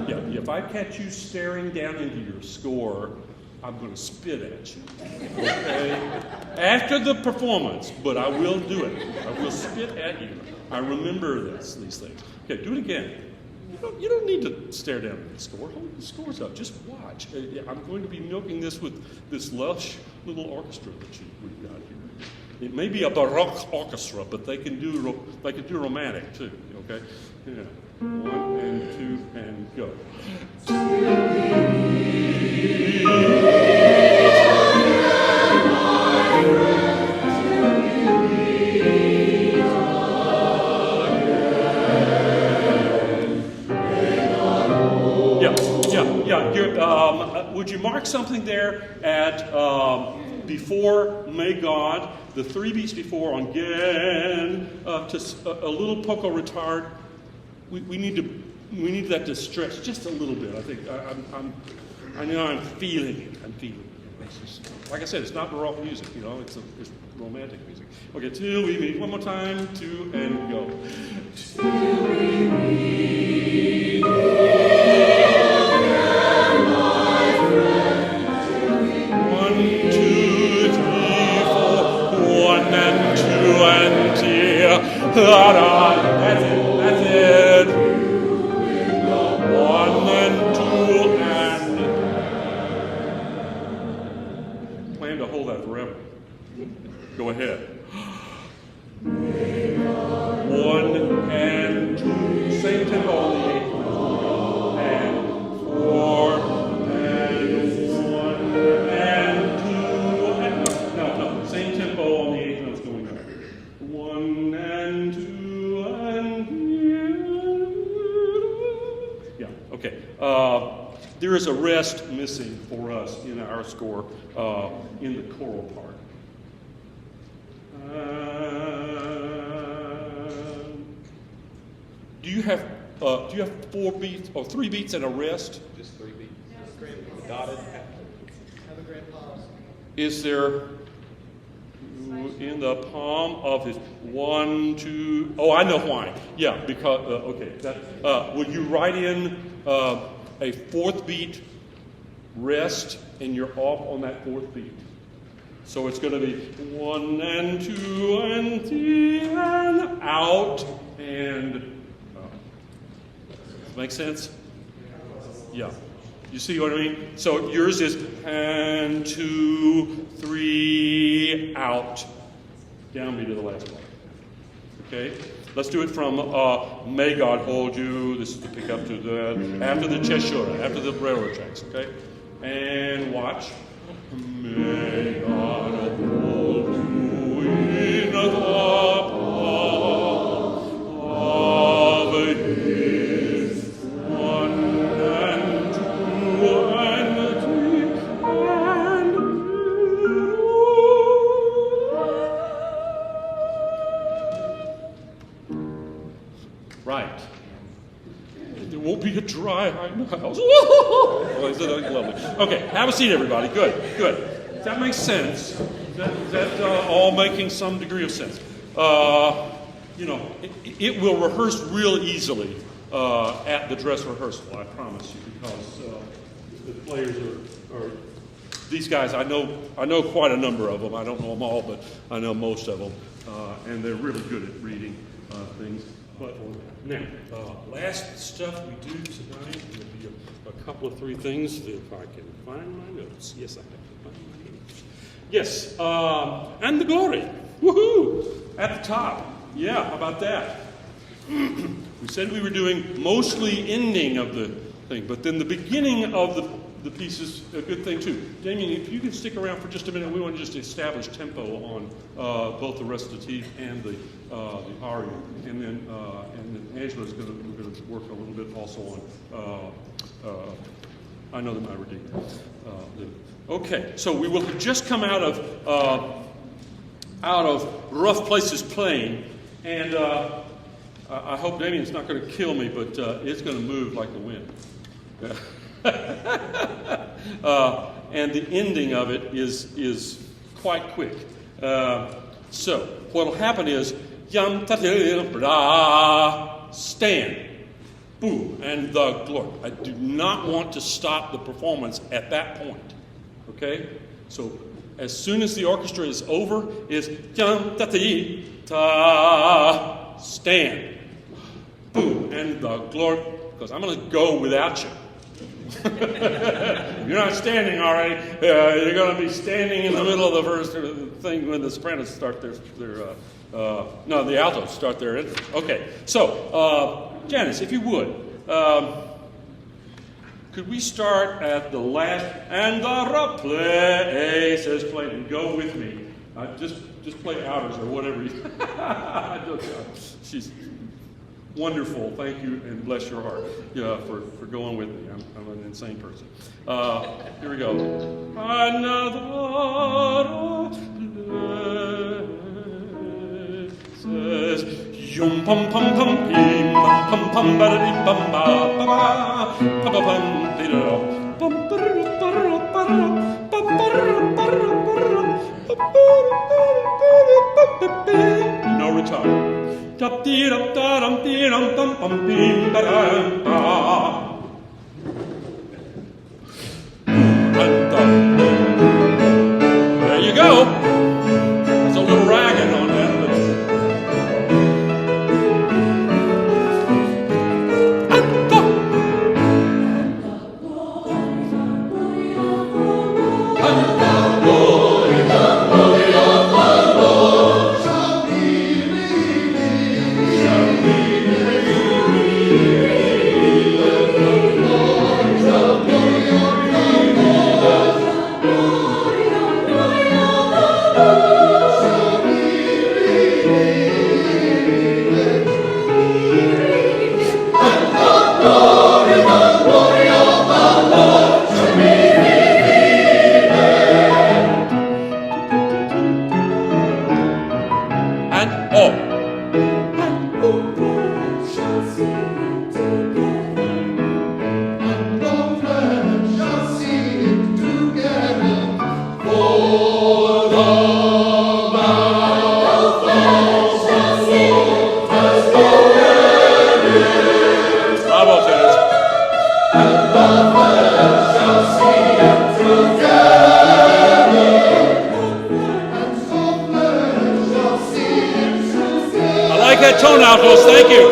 Speaker 1: Yeah, if I catch you staring down into your score, I'm going to spit at you. Okay? After the performance, but I will do it. I will spit at you. I remember these things. Okay, do it again. You don't need to stare down at the score. Hold the scores up. Just watch. I'm going to be milking this with this lush little orchestra that we've got here. It may be a baroque orchestra, but they can do romantic too. Okay. Yeah. 1 and 2 and go. Yeah. Would you mark something there at before May God, the 3 beats before on again, to a little poco retard? We need that to stretch just a little bit. I think I know I'm feeling it. It's just, like I said, it's not baroque music. It's romantic music. Okay, till we meet. One more time. 2 and go. Till we meet. 1, 2, 3, 4. 1 and 2 and dear. That's it. 1 and 2 and. Plan to hold that forever. Go ahead. 1 and 2. Same tempo on the 8th one. And 4 and 1 and 2 and no. Same tempo on the 8th notes going up. 1 and 2 and. Yeah. Okay. There is a rest missing for us in our score in the choral part. Do you have 4 beats or 3 beats and a rest?
Speaker 5: Just 3 beats. Dotted.
Speaker 2: Have a grand pause.
Speaker 1: Is there in the palm of his 1, 2? Oh, I know why. Yeah, because okay. Would you write in a 4th beat rest, and you're off on that 4th beat? So it's going to be 1 and 2 and 3 and out and Make sense? Yeah. You see what I mean? So yours is and 2, 3, out. Downbeat to the last one. Okay? Let's do it from May God Hold You. This is to pick up to the, after the Cheshire, after the railroad tracks. Okay? And watch. May God hold you in the palm of His 1 and 2 and 3 and right. There won't be a dry eye in the house. Oh, isn't that lovely? Okay, have a seat, everybody. Good, good. Does that make sense? Is that all making some degree of sense? You know, it will rehearse real easily at the dress rehearsal, I promise you, because the players are these guys. I know quite a number of them. I don't know them all, but I know most of them, and they're really good at reading things. But now, last stuff we do tonight will be a couple of 3 things. If I can find my notes. Yes, I have to find my notes. Yes, and the glory. Woohoo! At the top. Yeah, how about that? We said we were doing mostly ending of the thing, but then the beginning of the piece is a good thing too. Damien, if you can stick around for just a minute, we want to just establish tempo on both the recitative and the aria, and then Angela's going to work a little bit also on I Know That My Redeemer. Okay, so we will have just come out of Rough Places Playing, and I hope Damien's not going to kill me, but it's going to move like the wind. And the ending of it is quite quick. So what will happen is stand, boom, and the glory. I do not want to stop the performance at that point. Okay? So as soon as the orchestra is over, is stand, boom, and the glory, because I'm going to go without you. If you're not standing already, you're going to be standing in the middle of the first thing when the sopranos start no, the altos start their entrance. Okay, so Janice, if you would, could we start at the last, and the place is played, and go with me. Just play outers or whatever. She's wonderful. Thank you, and bless your heart for going with me. I'm an insane person. Here we go. Another places. Yum pum pum pum pim pum pum ba da bum ba ba ba pum pum pum pum pum. No retard. There you go. There's a little ragging on that. Tone altos, thank you.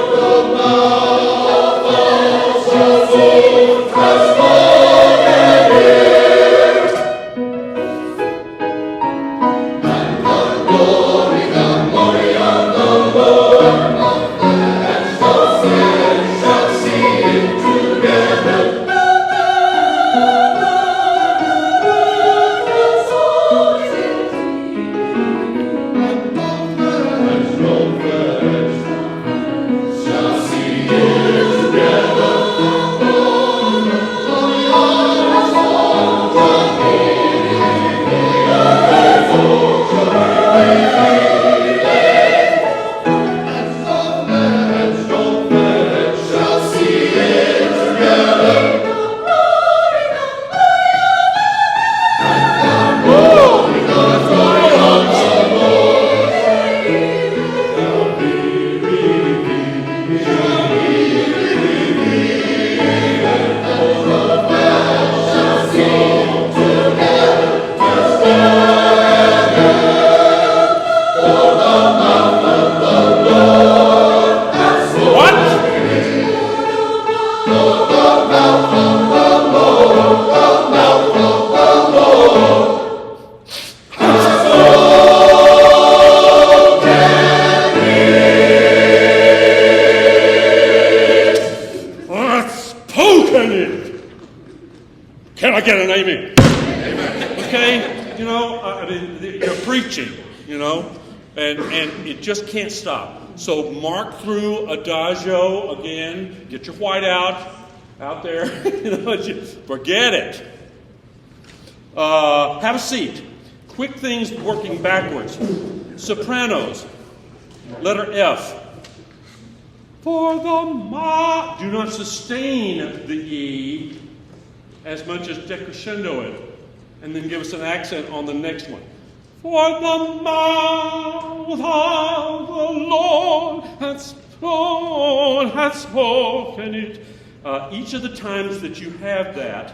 Speaker 1: I get an amen? Okay? You know, I mean, you're preaching, you know, and it just can't stop. So mark through Adagio again. Get your white out there. You know, forget it. Have a seat. Quick things working backwards. Sopranos. Letter F. For the ma. Do not sustain the E as much as decrescendo it. And then give us an accent on the next one. For the mouth of the Lord hath spoken it. Each of the times that you have that,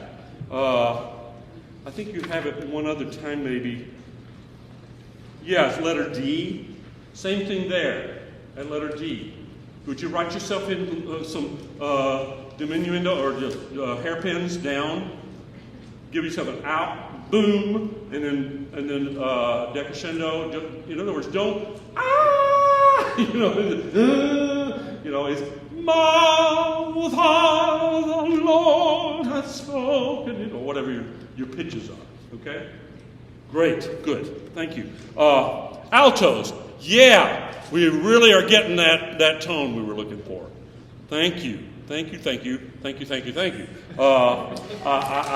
Speaker 1: I think you have it one other time maybe. Yes, letter D. Same thing there at letter D. Would you write yourself in some diminuendo or just hairpins down? Give yourself an out, boom, and then decrescendo. In other words, don't it's mouth of the Lord hath spoken, or whatever your pitches are. Okay, great, good, thank you. Altos, yeah. We really are getting that tone we were looking for. Thank you. I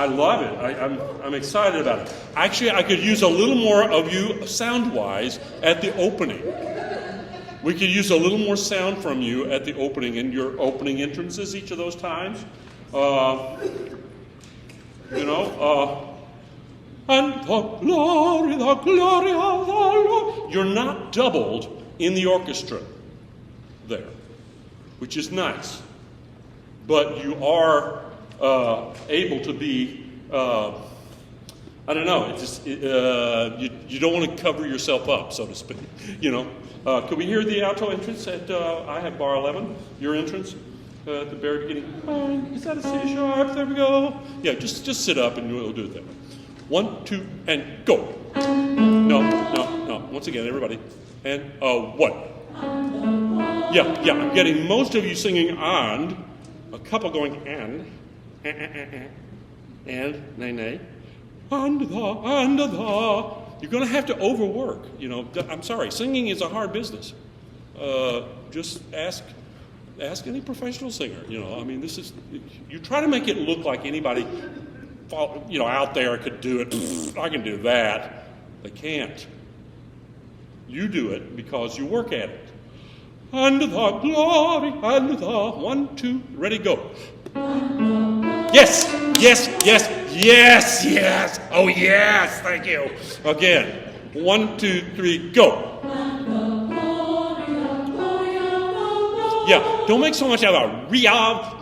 Speaker 1: love it. I'm excited about it. Actually, I could use a little more of you sound-wise at the opening. We could use a little more sound from you at the opening in your opening entrances each of those times. And the glory of the Lord. You're not doubled in the orchestra there, which is nice. But you are able to be, I don't know, you don't want to cover yourself up, so to speak. You know, could we hear the alto entrance at, I have bar 11, your entrance at the very beginning? Is that a C sharp? There we go. Yeah, just sit up and we'll do it that way. 1, 2, and go. No. Once again, everybody. And 1. Yeah, I'm getting most of you singing and, a couple going and, nay, and the. You're going to have to overwork. You know, I'm sorry, singing is a hard business. Just ask any professional singer. You know, I mean, you try to make it look like anybody, you know, out there could do it. I can do that. They can't. You do it because you work at it. And the glory, and the 1, 2, ready, go. Yes. Oh, yes, thank you. Again, 1, 2, 3, go. Yeah, don't make so much out of Ria,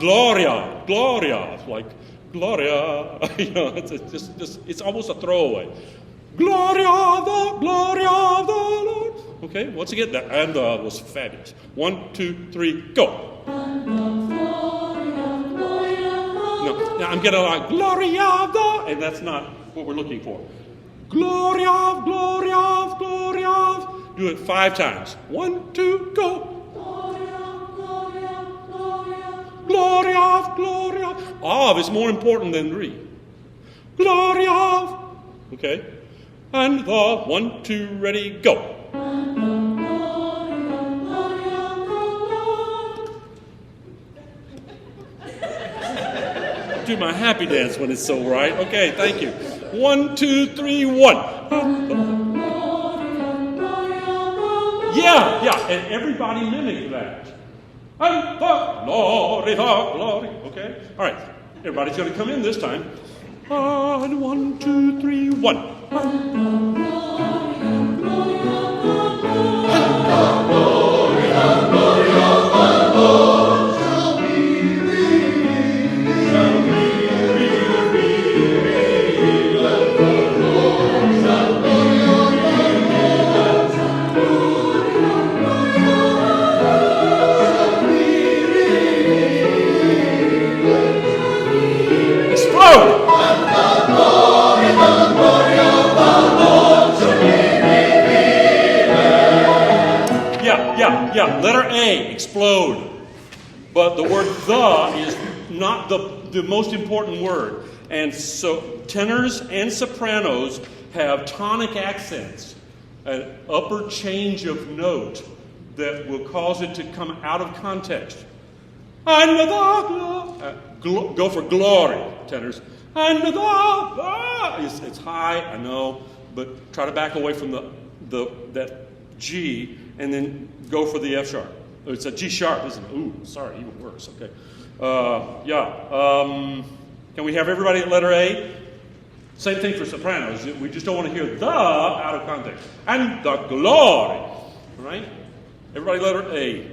Speaker 1: Gloria, like Gloria. You know, it's almost a throwaway. Gloria, the Lord. Okay, once again, that and was fabulous. 1, 2, 3, go. No, now I'm getting like Gloria, and that's not what we're looking for. Gloria. Do it 5 times. 1, 2, go. Gloria. Of is more important than re. Gloria. Okay. And the 1, 2, ready, go. Do my happy dance when it's so right. Okay, thank you. 1, 2, 3, 1. Yeah, and everybody mimic that. And the glory. Okay? All right. Everybody's going to come in this time. And 1, 2, 3, 1. Yeah, letter A, explode. But the word the is not the the most important word. And so tenors and sopranos have tonic accents, an upper change of note that will cause it to come out of context. And go for glory, tenors. And it's high, I know, but try to back away from that G and then go for the F sharp. It's a G sharp, isn't it? Ooh, sorry, even worse. Okay. Can we have everybody at letter A? Same thing for sopranos. We just don't want to hear the out of context. And the glory. All right? Everybody letter A.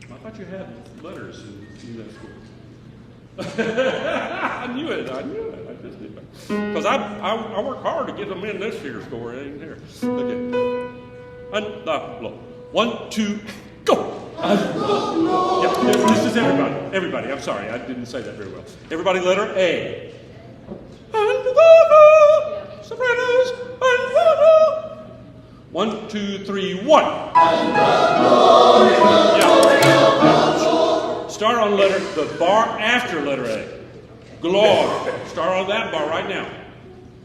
Speaker 1: I thought you had letters in that school. I knew it. I just did that. Because I work hard to get them in this here score. It ain't here. Okay. And the 1, 2, go. Yeah, this is everybody. Everybody. I'm sorry. I didn't say that very well. Everybody letter A. And the sopranos. And the 1, 2, 3, 1. Yeah. Start on the bar after letter A. Glory. Start on that bar right now.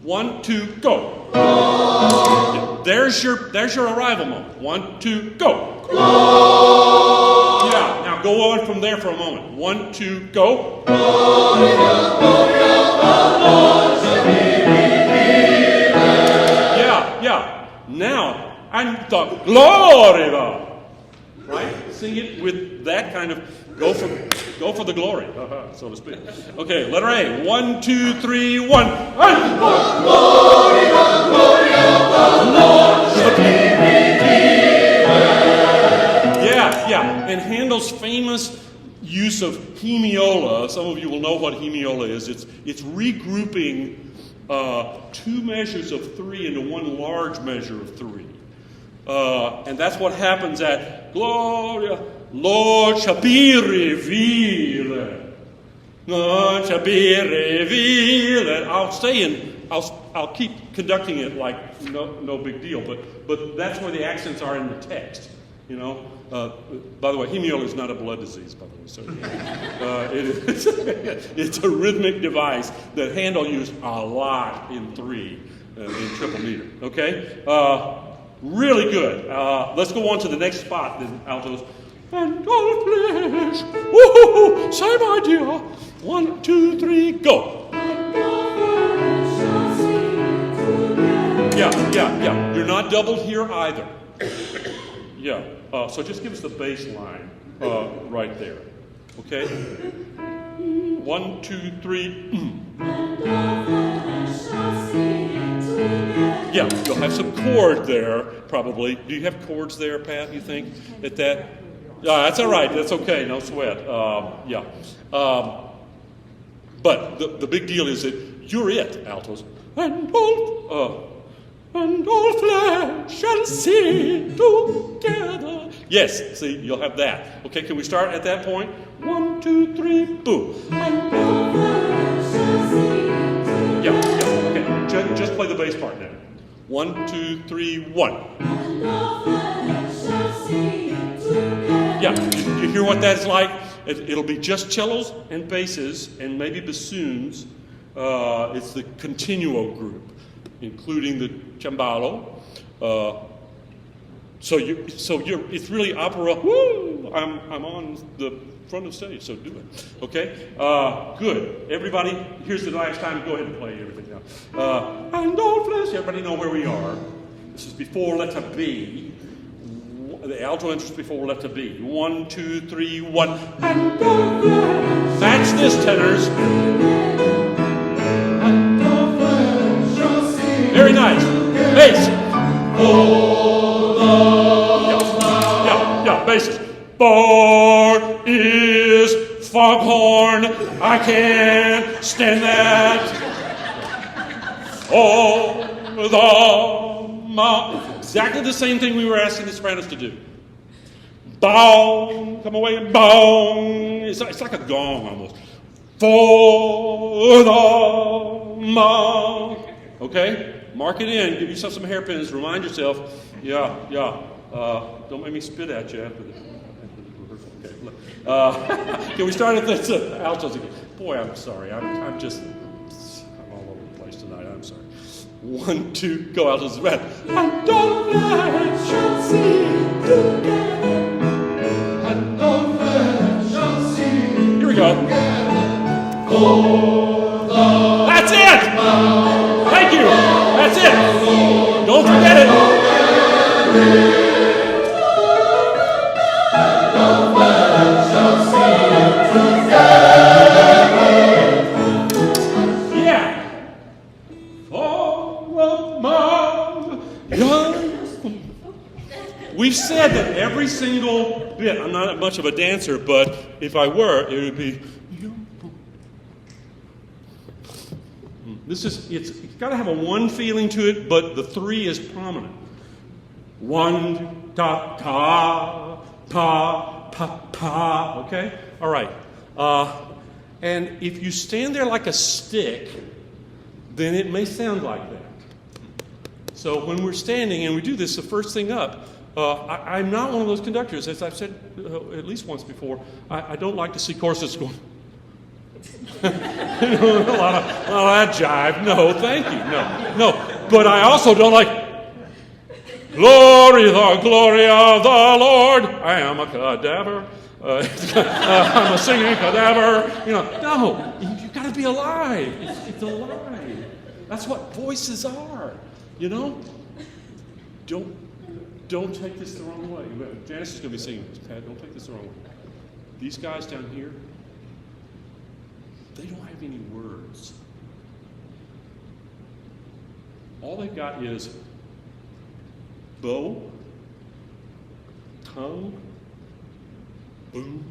Speaker 1: 1, 2, go. Yeah. There's your arrival moment. 1, 2, go. Yeah. Now go on from there for a moment. 1, 2, go. Yeah. Now, and the glory, right? Sing it with that kind of go for the glory, so to speak. Okay, letter A. 1, 2, 3, 1. And the glory of the Lord shall be revealed. Yeah. And Handel's famous use of hemiola. Some of you will know what hemiola is. It's regrouping 2 measures of 3 into 1 large measure of 3. And that's what happens at Gloria. Lord shall be revealed. Lord shall be revealed. I'll keep conducting it like no big deal, but that's where the accents are in the text. You know. By the way, hemiola is not a blood disease, by the way. So it's a rhythmic device that Handel used a lot in 3 in triple meter. Okay, really good. Let's go on to the next spot, then altos. And all flesh. Woo-hoo-hoo. Say, my dear. 1, 2, 3, go. Yeah. You're not doubled here either. Yeah. So just give us the bass line right there. Okay? 1, 2, 3. Yeah, you'll have some chord there, probably. Do you have chords there, Pat, you think? At that? Yeah, that's all right. That's okay. No sweat. Yeah. But the big deal is that you're it, altos. And all flesh shall sing together. Yes, see, you'll have that. Okay, can we start at that point? 1, 2, 3, boom. And all flesh shall sing together. Yeah, okay. Just play the bass part now. 1, 2, 3, 1. And all flesh shall sing together. Yeah, you hear what that's like? It'll be just cellos and basses and maybe bassoons. It's the continuo group, including the cembalo. It's really opera. Woo! I'm on the front of stage, so do it. Okay? Good. Everybody, here's the last time. Go ahead and play everything now. And all flesh. Everybody know where we are. This is before letter B. The alto entrance before letter B. 1, 2, 3, 1. And all flesh. That's this, tenors. Very nice. Bass. Yeah, basses. Bar is foghorn. I can't stand that. Oh, the mouth. Exactly the same thing we were asking the sopranos to do. Bong, come away and bong. It's like a gong almost. For the mouth. Okay? Mark it in. Give yourself some hairpins. Remind yourself. Yeah. Don't make me spit at you after the rehearsal. Okay. Can we start at the altos again? Boy, I'm sorry. I'm all over the place tonight. I'm sorry. 1, 2, go altos. Red. And all flesh shall see together. And all flesh shall see. Here we go. That's it. Thank you. That's it. Don't forget it. Yeah. We've said that every single bit, I'm not much of a dancer, but if I were, it would be. It's got to have a 1 feeling to it, but the 3 is prominent. 1, ta, ta, pa, pa, pa. Okay? All right. And if you stand there like a stick, then it may sound like that. So when we're standing and we do this, the first thing up, I'm not one of those conductors, as I've said at least once before. I don't like to see choruses going. a lot of that jive. No, thank you. No. But I also don't like. Glory, the glory of the Lord. I am a cadaver. I'm a singing cadaver. No. You've got to be alive. It's alive. That's what voices are. Don't take this the wrong way. Janice is going to be singing this. Pat, don't take this the wrong way. These guys down here, they don't have any words. All they've got is bow, tongue, boom.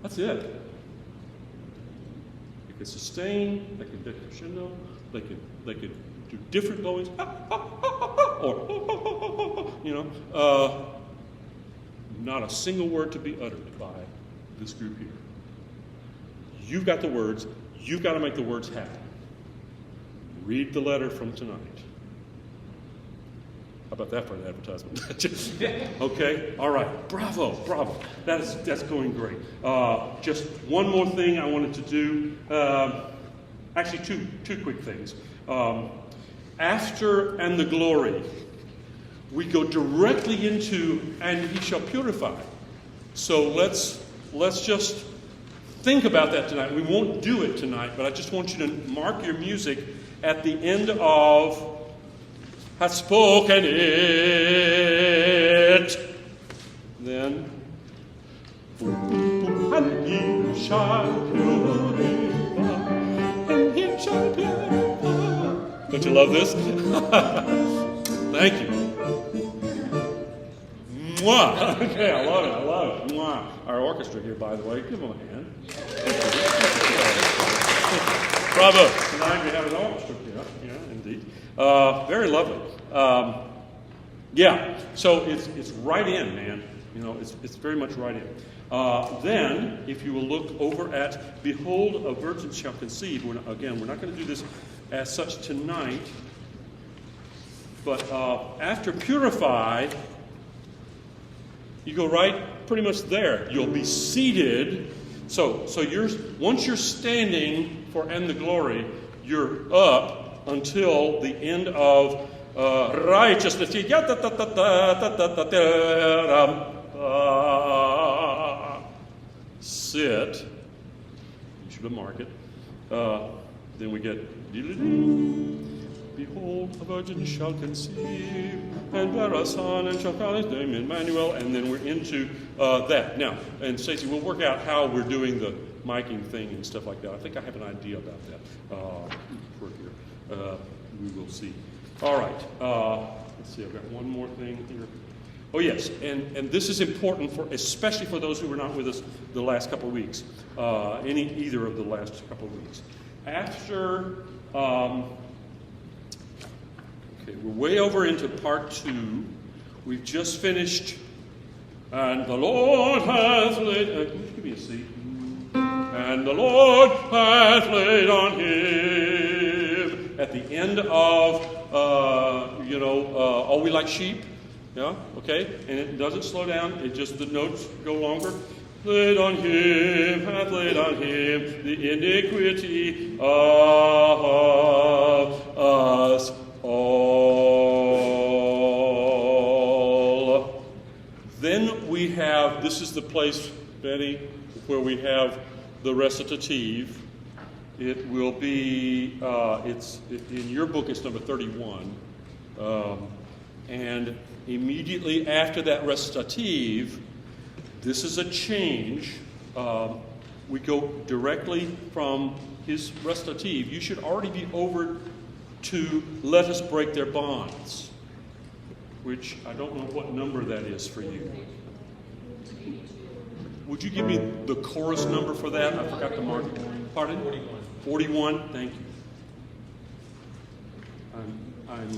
Speaker 1: That's it. They could sustain, they could crescendo, they could do different bowings, or not a single word to be uttered by this group here. You've got the words. You've got to make the words happen. Read the letter from tonight. How about that for an advertisement? Okay? All right. Bravo. That's going great. Just one more thing I wanted to do. Actually, two quick things. After and the glory, we go directly into and he shall purify. So let's just think about that tonight. We won't do it tonight, but I just want you to mark your music at the end of hath spoken it. Then and he shall purify, and he shall purify. Don't you love this? Thank you. Mwah. Okay, I love it. Mwah. Our orchestra here, by the way, give them a hand. Bravo. Tonight we have an orchestra here. Yeah, indeed. Very lovely. So it's right in, man. It's very much right in. Then, if you will look over at Behold, a Virgin Shall Conceive. We're not going to do this as such tonight. But after Purify, you go right pretty much there. You'll be seated. So once you're standing for And the Glory, you're up until the end of righteousness. Sit. You should have marked it. Then we get Behold, a virgin shall conceive and bear a son and shall call his name Emmanuel. And then we're into that. Now, and Stacey, we'll work out how we're doing the miking thing and stuff like that. I think I have an idea about that for here. We will see. All right. Let's see. I've got one more thing here. Oh, yes. And this is important, especially for those who were not with us the last couple of weeks. Either of the last couple of weeks. After... Okay, we're way over into part 2. We've just finished. And the Lord hath laid... give me a seat. And the Lord hath laid on him. At the end of, All We Like Sheep, Yeah, okay? And it doesn't slow down, it just, the notes go longer. Laid on him, hath laid on him the iniquity of us all. Then we have, this is the place, Betty, where we have the recitative. It will be, in your book it's number 31. And immediately after that recitative, this is a change. We go directly from his recitative. You should already be over to let us break their bonds, which I don't know what number that is for you. Would you give me the chorus number for that? I forgot to mark it. Pardon?
Speaker 5: 41.
Speaker 1: 41, thank you. I'm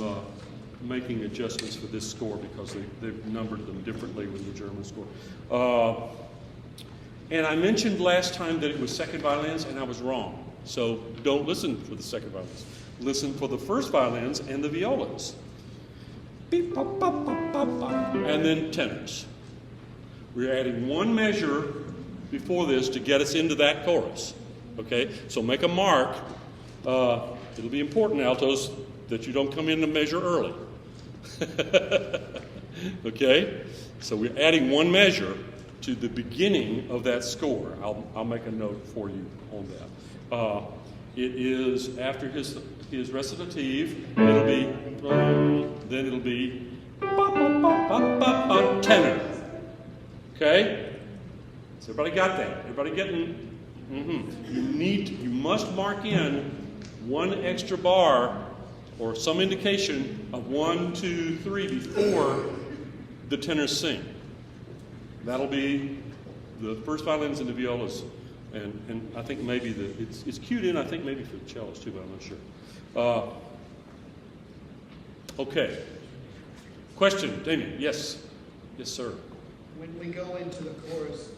Speaker 1: making adjustments for this score because they've numbered them differently with the German score. And I mentioned last time that it was second violins, and I was wrong. So don't listen for the second violins. Listen for the first violins and the violas. Beep, bop, bop, bop, bop, bop. And then tenors. We're adding one measure before this to get us into that chorus. Okay? So make a mark. It'll be important, altos, that you don't come in to measure early. Okay? So we're adding one measure to the beginning of that score. I'll make a note for you on that. It is after his recitative. It'll be then it'll be tenor. Okay? So everybody got that? Everybody getting? You must mark in one extra bar or some indication of 1, 2, 3 before the tenors sing. That'll be the first violins and the violas, and I think maybe it's cued in. I think maybe for the cellos too, but I'm not sure. Okay. Question, Damien? Yes, sir.
Speaker 2: When we go into the chorus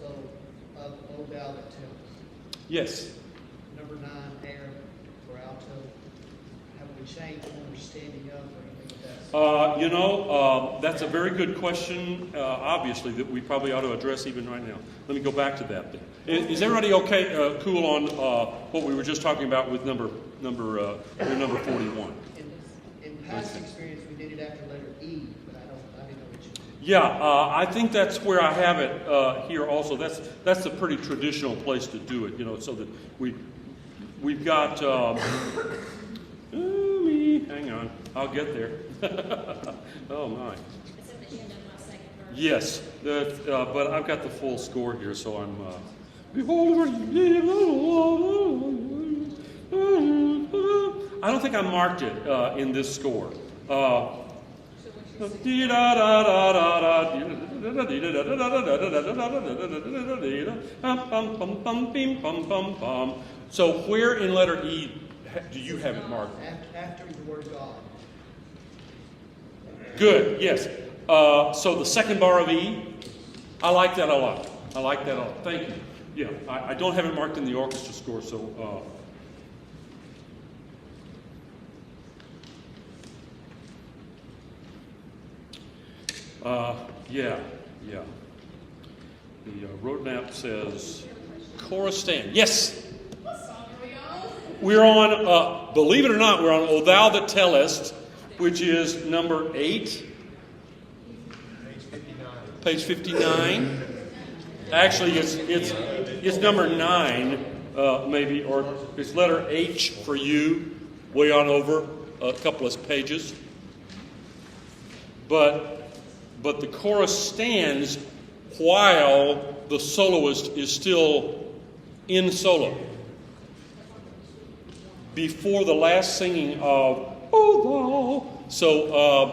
Speaker 2: of O Thou That Tellest,
Speaker 1: Yes.
Speaker 2: number 9, air for alto, have we changed when we're standing up or anything like that?
Speaker 1: That's a very good question, obviously, that we probably ought to address even right now. Let me go back to that then. Is everybody okay, cool on what we were just talking about with number 41?
Speaker 2: In past experience, we did it after letter E, but I didn't know which.
Speaker 1: Yeah, I think that's where I have it here also. That's a pretty traditional place to do it, so that we've got. Hang on, I'll get there. Oh my.
Speaker 4: It's at the end of my second verse.
Speaker 1: Yes, but I've got the full score here, so I'm. I don't think I marked it in this score. So where in letter E do you have it marked?
Speaker 2: After the word God.
Speaker 1: Good, yes. So the second bar of E, I like that a lot. Thank you. Yeah, I don't have it marked in the orchestra score, so... Yeah. The roadmap says chorus stand. Yes.
Speaker 4: What song are we on?
Speaker 1: We're on, believe it or not, we're on O Thou That Tellest, which is number 8. Page 59. Actually, it's number 9, maybe, or it's letter H for you, way on over a couple of pages. But the chorus stands while the soloist is still in solo. Before the last singing of "O Thou." So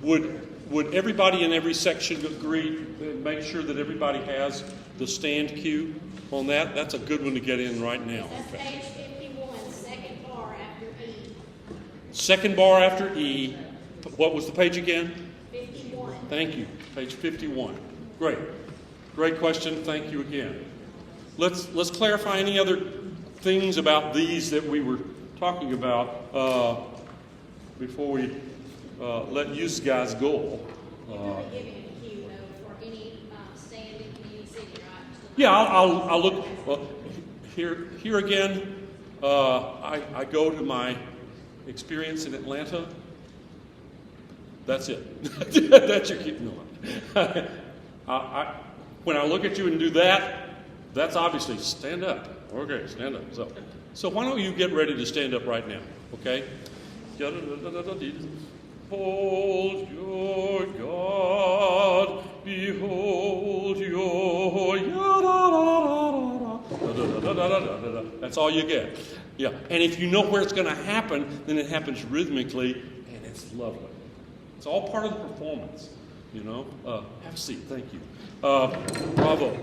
Speaker 1: would everybody in every section agree? Make sure that everybody has the stand cue on that. That's a good one to get in right now.
Speaker 4: That's page 51, second bar after E.
Speaker 1: Second bar after E. What was the page again?
Speaker 4: 51.
Speaker 1: Thank you. Page 51. Great question. Thank you again. Let's clarify any other things about these that we were talking about before we let you guys go.
Speaker 4: You're going to be giving a cue, though, for any standing and any sitting, right?
Speaker 1: Yeah, I'll look. Well, here again, I go to my experience in Atlanta. That's it. That's your cue. No. When I look at you and do that, that's obviously stand up. Okay, stand up. So why don't you get ready to stand up right now? Okay. Hold your God, behold your That's all you get. Yeah, and if you know where it's going to happen, then it happens rhythmically, and it's lovely. It's all part of the performance, you know. Have a seat. Thank you. Bravo.